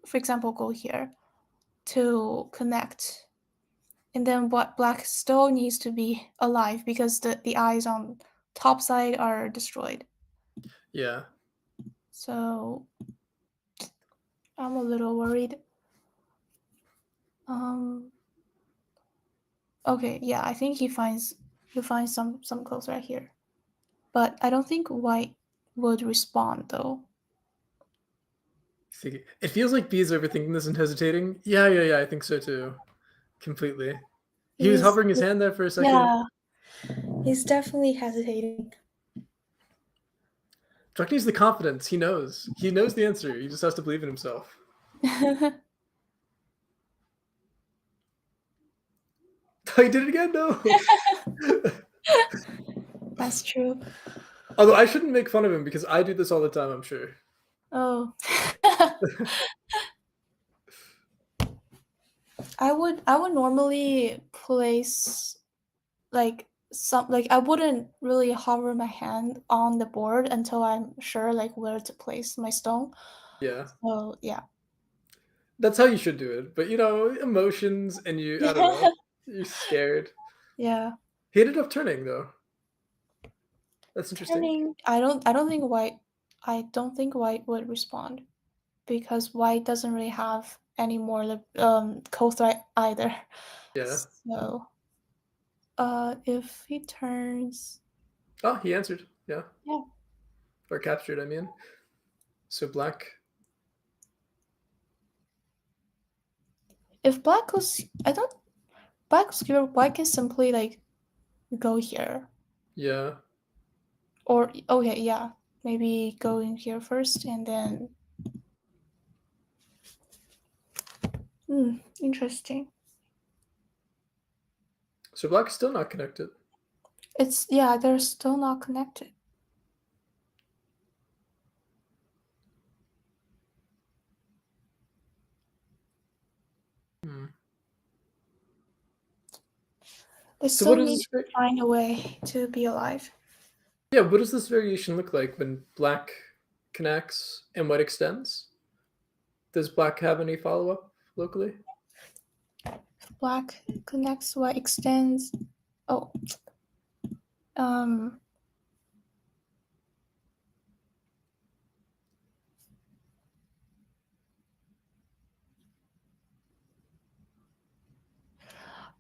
for example, go here to connect, and then what Black still needs to be alive because the eyes on top side are destroyed. Yeah. So I'm a little worried. Um. Okay, yeah, I think he finds some clothes right here, but I don't think white would respond though. It feels like B is overthinking this and hesitating. Yeah. I think so too. Completely. He was He's hovering his hand there for a second. yeah, he's definitely hesitating. Chuck needs the confidence. He knows. He knows the answer. He just has to believe in himself. I did it again. No. That's true. Although I shouldn't make fun of him because I do this all the time. I'm sure. Oh. I would normally place like some like I wouldn't really hover my hand on the board until I'm sure like where to place my stone. Yeah. So yeah. That's how you should do it. But emotions and I don't know. You're scared. Yeah. He ended up turning though. That's interesting. Turning I don't think white would respond because white doesn't really have any more code threat either. Yeah. So if he turns Oh, he answered. Yeah. yeah. Or captured, I mean. So black. If black goes I don't black goes here, white can simply like go here. Yeah. Or okay, yeah. Maybe go in here first and then interesting. So black is still not connected. It's yeah, they're still not connected. Hmm. They So what still does need this? to find a way to be alive. Yeah. What does this variation look like when black connects and white extends? Does black have any follow up locally? Black connects white extends. Oh, um,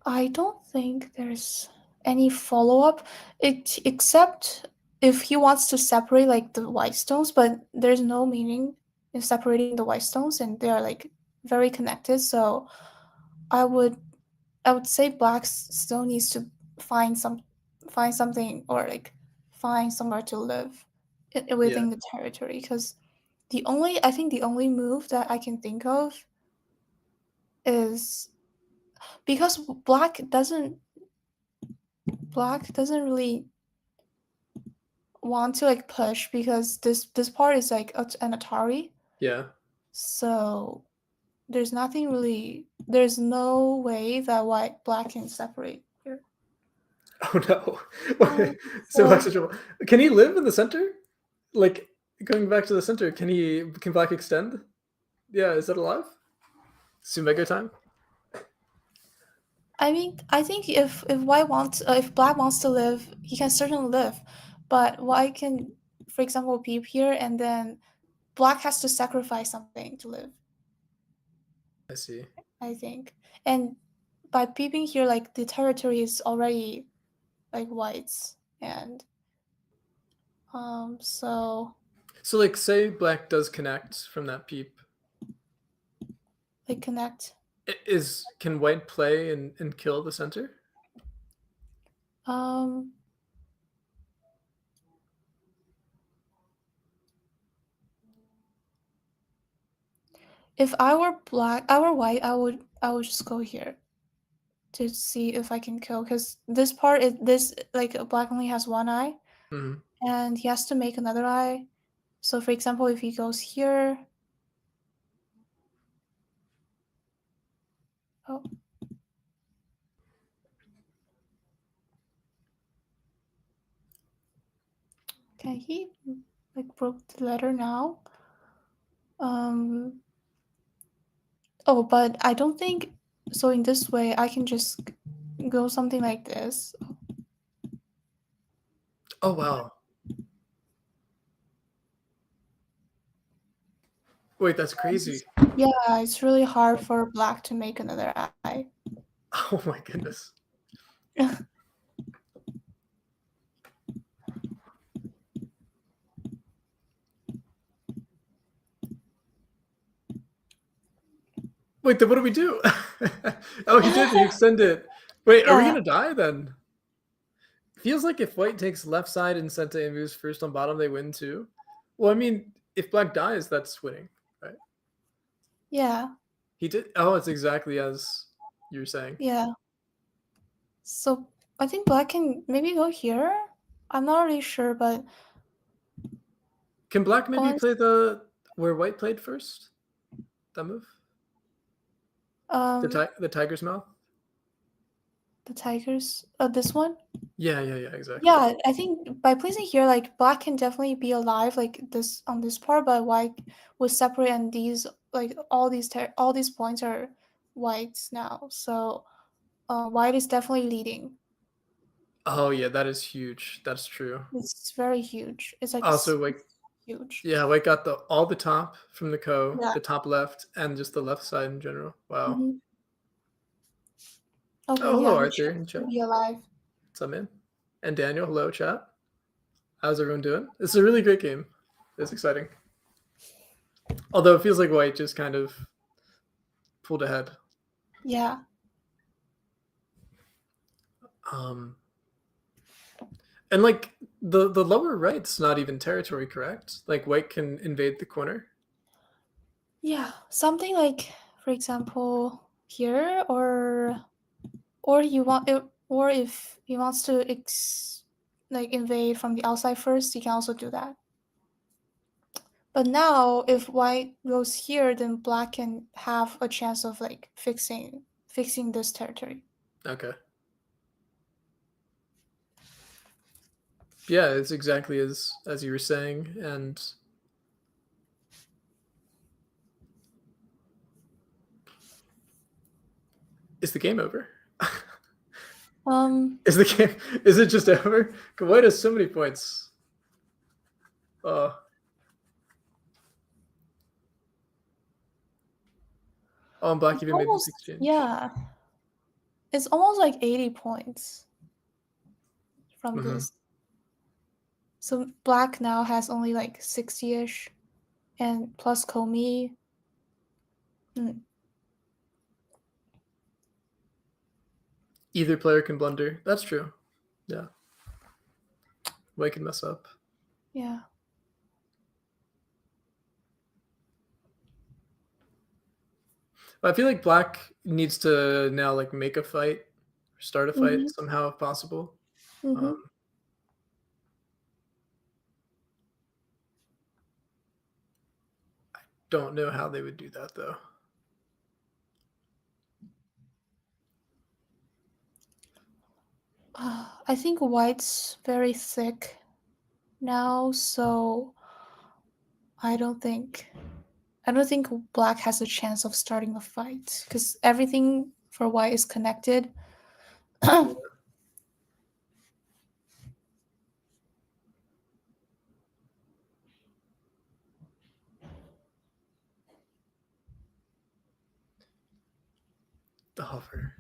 I don't think there's any follow up, except if he wants to separate like the white stones, but there's no meaning in separating the white stones, and they are like very connected. So I would I would say black still needs to find some find something or like find somewhere to live Yeah. within the territory because the only move that I can think of is because black doesn't really want to like push because this part is like an Atari, Yeah. so there's no way that white black can separate here. Oh no. So So black's in trouble. Can he live in the center? Like going back to the center, can black extend? Yeah, is that alive? Sumega time? I mean, I think if black wants to live, he can certainly live, but white can, for example, peep here, and then black has to sacrifice something to live. I see. I think, and by peeping here, like the territory is already like whites, and so So like say black does connect from that peep. they connect. Is can white play and kill the center? Um, if I were white, I would just go here to see if I can kill because this part is this like black only has one eye Hmm. and he has to make another eye. So for example, if he goes here, oh, can he like broke the letter now? Um, oh, but I don't think so. In this way, I can just go something like this. Oh wow. Wait, that's crazy. Yeah, it's really hard for black to make another eye. Oh my goodness. Wait, then what do we do? Oh, he did. He extended. Wait, are we Yeah, gonna die then? Feels like if white takes left side and Sente and moves first on bottom, they win too. Well, I mean, if black dies, that's winning, right? yeah, He did. Oh, it's exactly as you were saying. yeah. So I think black can maybe go here. I'm not really sure, but Can black maybe once play the where white played first? That move? um The tiger's mouth? the tigers this one. Yeah, yeah, yeah, exactly. Yeah, I think by placing here, like black can definitely be alive, like this on this part, but white was separate, and these like all these points are whites now. So white is definitely leading. Oh yeah, that is huge. That's true. It's very huge. It's like Also, like, huge. yeah, white got the all the top from the ko, Yeah. the top left, and just the left side in general. Wow. Hmm. Okay. Oh, hello, Yeah. Arthur Michelle in can chat. be alive. What's up, man? And Daniel, hello, chat. How's everyone doing? It's a really great game. It's exciting. Although it feels like white just kind of pulled ahead. Yeah. Um, and like the lower right's not even territory, correct? Like white can invade the corner. Yeah. Something like, for example, here, or you want it, or if he wants to like invade from the outside first, he can also do that. But now, if white goes here, then black can have a chance of like fixing this territory. Okay. Yeah, it's exactly as you were saying, and is the game over? Um. Is the game? Is it just over? White has so many points. Oh, and black It's even made this almost, exchange. yeah. It's almost like 80 points from Mm-hmm. this. So black now has only like 60-ish, and plus Komi. Hmm. Either player can blunder. That's true. Yeah, white can mess up. Yeah. But I feel like black needs to now like make a fight, start a fight Mm-hmm. somehow if possible. Mm-hmm. Um, don't know how they would do that though. I think white's very thick now, so I don't think I don't think black has a chance of starting a fight because everything for white is connected. Yeah. The hover.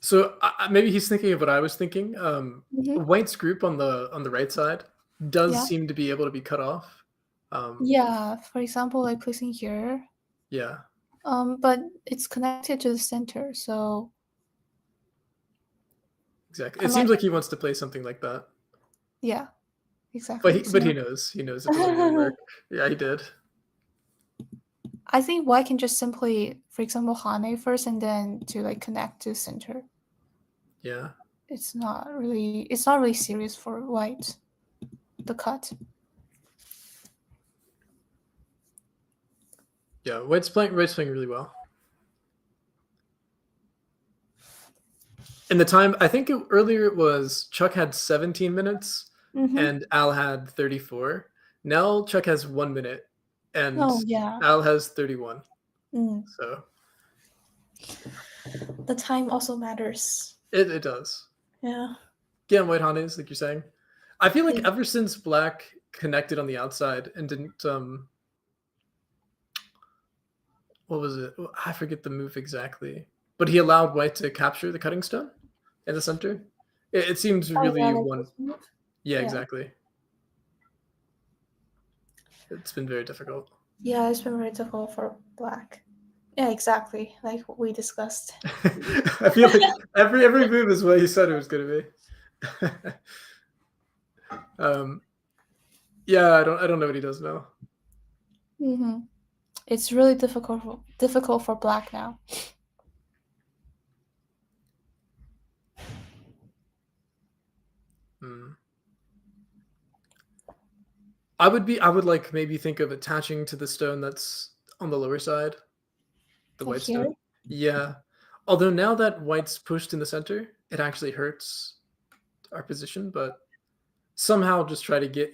So maybe he's thinking of what I was thinking. Mm-hmm. White's group on the right side does Yeah. seem to be able to be cut off. Yeah. For example, like placing here. Yeah, But it's connected to the center, so exactly. I It seems might. like he wants to play something like that, Yeah. but Exactly. he but So he knows it doesn't really work. Yeah, he did. I think white can just simply, for example, Hane first, and then to like connect to center. Yeah, It's not really serious for white. The cut. yeah. White's playing really well. In the time, I think earlier it was Chuck had 17 minutes Mm-hmm. and Al had 34. Now Chuck has 1 minute and Oh yeah. Al has 31. Mm. So The time also matters. it does. Yeah. Yeah, white Hanes, like you're saying. I feel like Yeah. ever since black connected on the outside and didn't what was it? I forget the move exactly, but he allowed white to capture the cutting stone in the center. It seems Oh yeah, really like one. this move. Yeah, Yeah. exactly. It's been very difficult. Yeah, it's been very difficult for black. Yeah, exactly. Like what we discussed. I feel like every move is what he said it was going to be. um, yeah, I don't know what he does now. Mm-hmm. It's really difficult for black now. Hmm. I would like maybe think of attaching to the stone that's on the lower side, the Like white here. stone. Yeah. Although now that white's pushed in the center, it actually hurts our position, but somehow just try to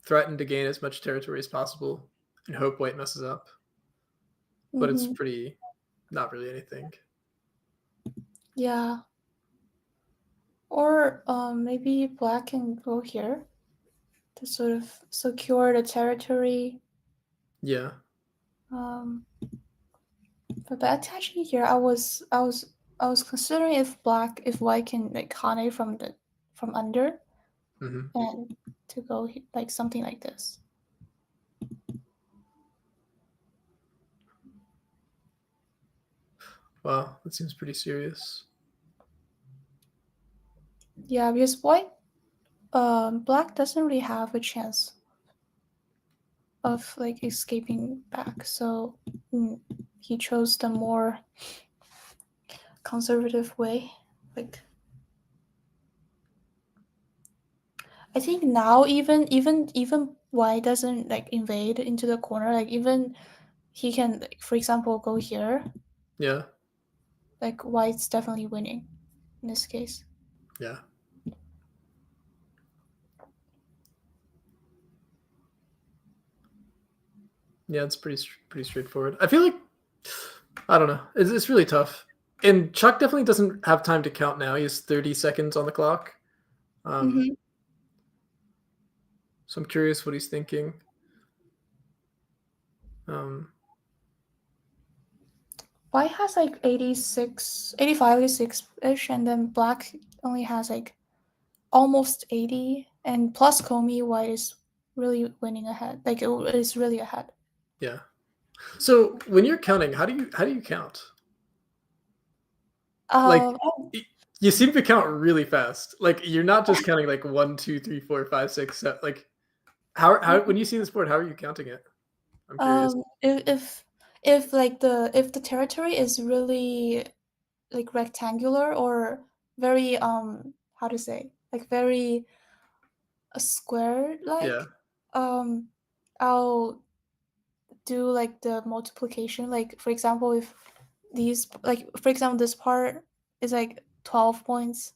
threaten to gain as much territory as possible and hope white messes up. But it's Mm-hmm. pretty not really anything. Yeah. Or maybe black can go here to sort of secure the territory. Yeah. Um, but by attaching here, I was considering if white can like Kane from under Hmm. and to go like something like this. Wow, that seems pretty serious. Yeah, because white, black doesn't really have a chance of like escaping back, so he chose the more conservative way. Like I think now even white doesn't like invade into the corner. Like even he can, like, for example, go here. Yeah. Like white's definitely winning in this case. Yeah. Yeah, it's pretty straightforward. I feel like I don't know. It's really tough. And Chuck definitely doesn't have time to count now. He has 30 seconds on the clock. Um, Mm-hmm. so I'm curious what he's thinking. Um, White has like 86, 85, 86-ish, and then black only has like almost 80. And plus Comey, white is really winning ahead. Like it is really ahead. yeah. So when you're counting, how do you count? Like Oh, you seem to count really fast. Like you're not just counting like 1, 2, 3, 4, 5, 6, 7. Like how when you see this board, how are you counting it? I'm curious. if like the territory is really like rectangular or very how to say, like very a square Yeah. like, um I'll do like the multiplication. Like for example, if these, like for example, this part is like 12 points,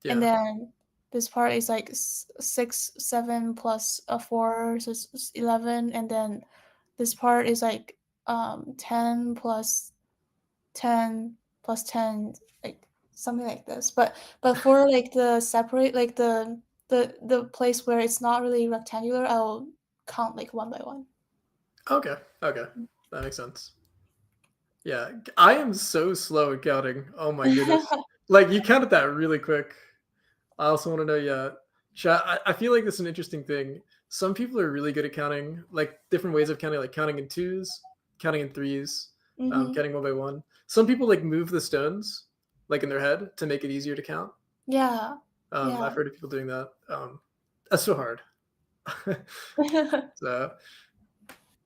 and Yeah. then this part is like 6 7 plus a 4, so it's 11, and then this part is like 10 plus 10 plus 10, like something like this. But for like the separate, like the place where it's not really rectangular, I'll count like one by one. Okay. Okay. That makes sense. Yeah. I am so slow at counting. Oh my goodness. Like you counted that really quick. I also want to know, yeah, chat. I feel like this is an interesting thing. Some people are really good at counting, like different ways of counting, like counting in twos, counting in threes, Mm-hmm. counting one by one. Some people like move the stones, like in their head, to make it easier to count. Yeah. I've Yeah. heard of people doing that. That's so hard. So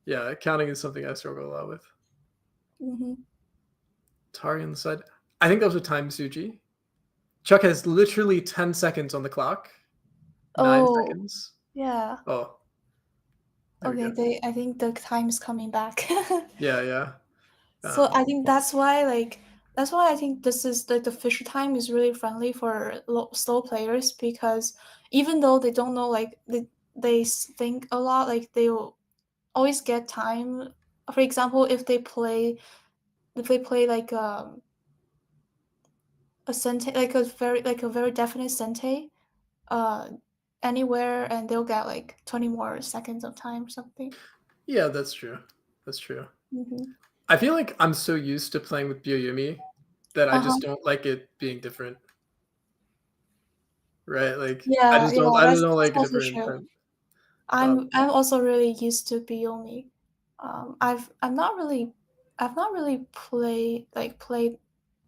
yeah, counting is something I struggle a lot with. Mm-hmm. Tari on the side. I think that was a time Suji. Chuck has literally 10 seconds on the clock. 9 Oh, seconds. yeah. Oh, there we Okay, go. I think the time is coming back. Yeah, yeah. So I Um, think that's why I think this is like the Fisher time is really friendly for slow players, because even though they don't know, like they think a lot, like they will always get time. For example, if they play like a sente, like a very definite sente, uh anywhere and they'll get like 20 more seconds of time or something. Yeah, that's true. That's true. Hmm. I feel like I'm so used to playing with Byoyumi that I Uh-huh. just don't like it being different, right? Like Yeah, yeah, I just that's don't that's like a also different true. time. I'm also really used to Biyomi. I've not really played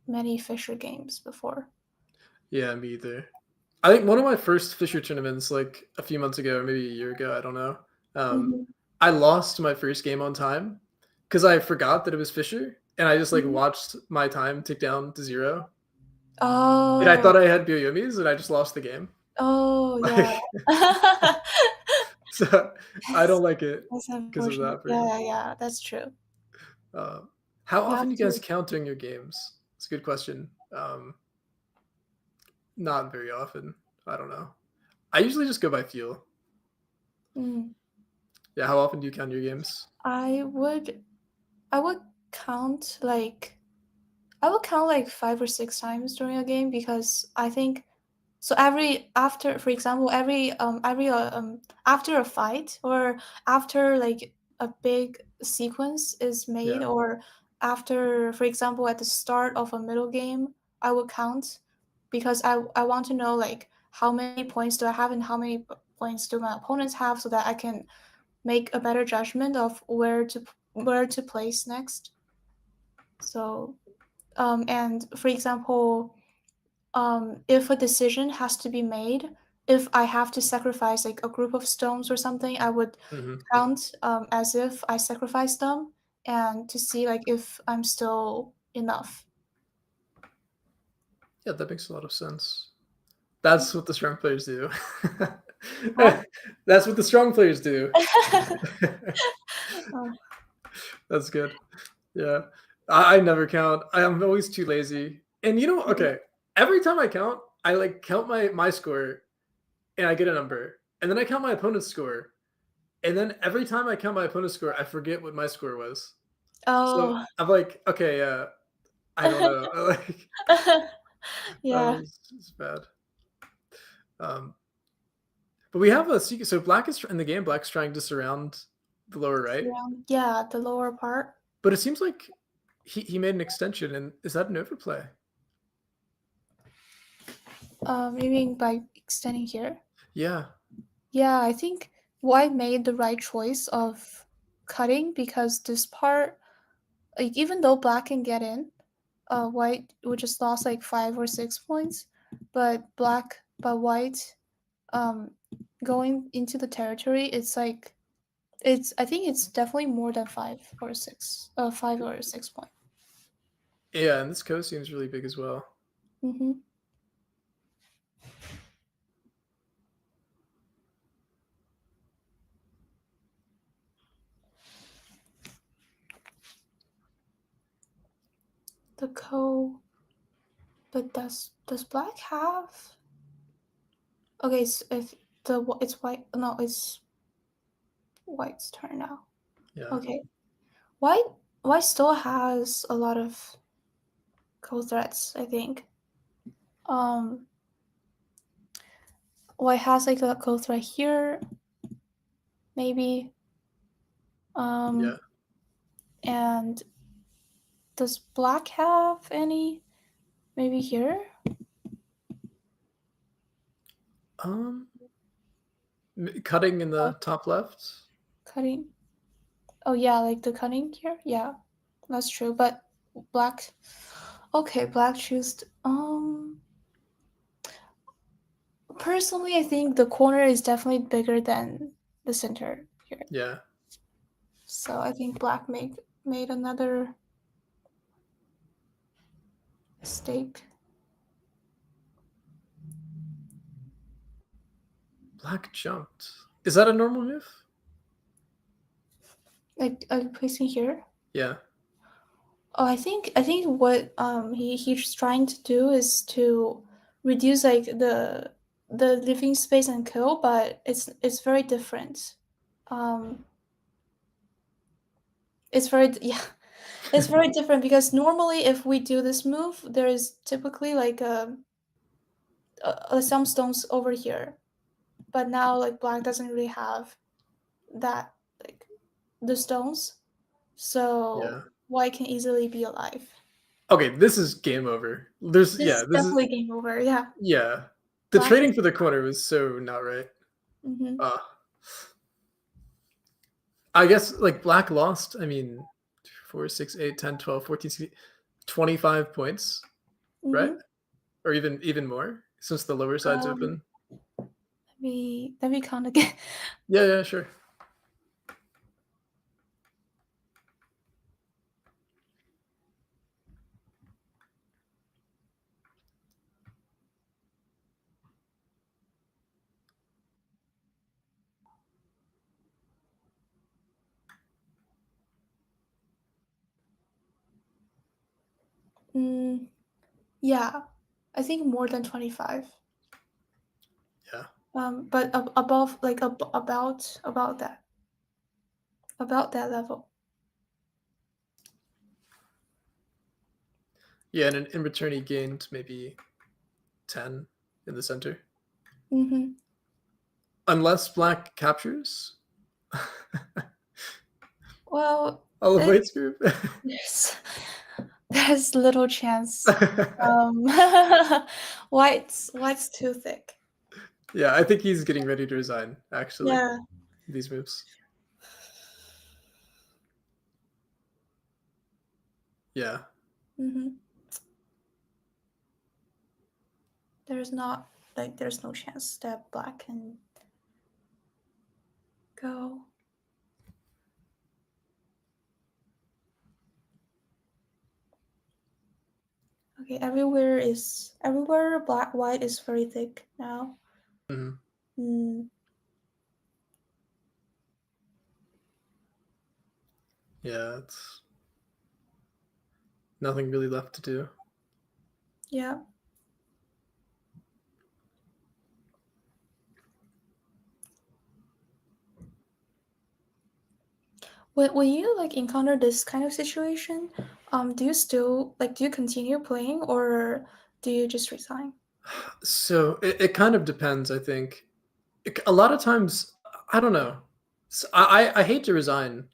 many Fisher games before. Yeah, me either. I think one of my first Fisher tournaments, like a few months ago or maybe a year ago, I don't know. Hmm. I lost my first game on time because I forgot that it was Fisher, and I just like Hmm. watched my time tick down to 0, and I Oh, thought I had Byoyomis, and I just lost the game. oh yeah. Like, so I That's don't like it that's because of unfortunate. that for Yeah, you. yeah, yeah. That's true. Uh, how You often have do you guys to. count during your games? It's a good question. Not very often. I don't know. I usually just go by feel. Mm. Yeah, how often do you count your games? I would I would count like I would count like 5 or 6 times during a game because I think so every after for example every after a fight or after like a big sequence is made Yeah. or after for example at the start of a middle game I would count because I want to know like how many points do I have and how many points do my opponents have so that I can make a better judgment of where to place next. So and for example, if a decision has to be made, if I have to sacrifice like a group of stones or something, I would Hmm. count as if I sacrificed them and to see like if I'm still enough. Yeah, that makes a lot of sense. That's what the strong players do. Huh? That's what the strong players do. Oh, That's good. Yeah. I never count. I'm always too lazy. And you know, mhm. okay, every time I count, I like count my score and I get a number. And then I count my opponent's score. And then every time I count my opponent's score, I forget what my score was. So Oh. I'm like, okay, I don't know. Like, Yeah. it's bad. Um, but we have a secret. So black is in the game. Black's trying to surround the lower right, Yeah, the lower part. but it seems like he made an extension. And is that an overplay? Maybe by extending here. Yeah, Yeah, I think White made the right choice of cutting because this part, like even though Black can get in, White would just lost like 5 or 6 points, but White, um, going into the territory, it's like it's I think it's definitely more than 5 or 6, 5 or 6 point. yeah. And this coast seems really big as well. Mm-hmm. The co, but does Black have? Okay, so if it's White, no, it's White's turn now. Yeah, Okay. White White still has a lot of co-threats, I think. Um White has like a co-threat here, maybe. yeah. Um and does Black have any? Maybe here? Um, Cutting in Oh, the top left. cutting. Oh yeah, like the cutting here? Yeah. That's true. But Black okay, Black choose personally I think the corner is definitely bigger than the center here. Yeah, So I think Black made another mistake. black jumped. Is that a normal move? Like placing here. Yeah, Oh, I think what he's trying to do is to reduce like the living space and kill, but it's very different. Um, it's very yeah, it's very different because normally if we do this move, there is typically like some stones over here. but now like black doesn't really have that like the stones, Yeah. so white can easily be alive. Okay, this is game over. There's This yeah, is this is definitely game over. Yeah, yeah. The black trading is. for the corner was so not right. Mm-hmm. Uh, I guess like black lost, I mean, 4, 6, 8, 10, 12, 14, 16, 25 points, right? Mm-hmm. Or even more since the lower side's Um, open. let me count again. Yeah, yeah, sure. Mm, yeah, I think more than 25. Yeah. But above like about that level. Yeah, and in return he gained maybe 10 in the center. Mm-hmm. Unless black captures. Well, All of it, white's group. there's little chance. Um, white's too thick. Yeah, I think he's getting ready to resign, actually, Yeah. these moves. Yeah. Mm-hmm. There's not like there's no chance that black can go. Okay, everywhere black white is very thick now. Mhm. Mm, Yeah, it's nothing really left to do. yeah. When you like encounter this kind of situation, do you still like do you continue playing or do you just resign? So it kind of depends, I think. A lot of times, I don't know. I hate to resign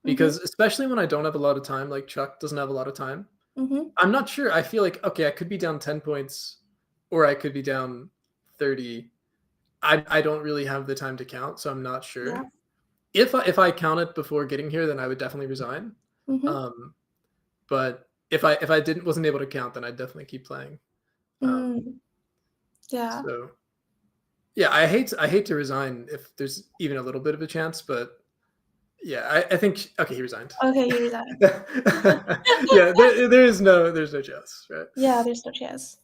Mm-hmm. because especially when I don't have a lot of time, like Chuck doesn't have a lot of time. Mm-hmm. I'm not sure. I feel like okay, I could be down 10 points or I could be down 30. I don't really have the time to count, so I'm not Yeah. sure. If I count it before getting here, then I would definitely resign. Mm-hmm. Um, but if I didn't wasn't able to count, then I'd definitely keep playing. Um, Mm, yeah. so yeah, I hate to resign if there's even a little bit of a chance, but yeah, I think okay, he resigned. Okay, you resign. Yeah, there's no chance, right? Yeah, there's no chance.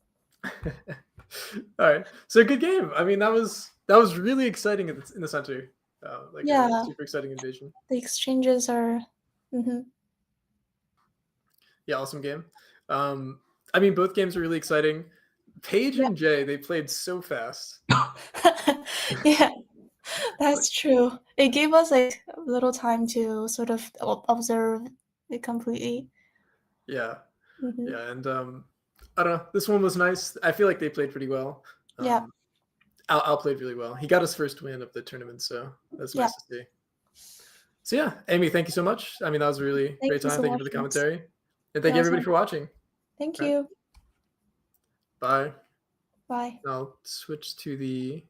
All right, so good game. I mean, that was really exciting in the center, like a Yeah, super exciting invasion. the exchanges are. Mm-hmm. Yeah, awesome game. Um, I mean, both games are really exciting. Paige Yeah. and Jay, they played so fast. Yeah, Like, that's true. It gave us like a little time to sort of observe it completely. yeah, Mm-hmm. yeah, and I don't know. This one was nice. I feel like they played pretty well. Yeah, Al played really well. He got his first win of the tournament, so that's yeah. nice to see. So yeah, Amy, thank you so much. I mean, that was a really Thank great you time. so Thank you much, for the Max. commentary, and It thank you was everybody nice. for watching. Thank All right, you. bye. Bye. I'll switch to the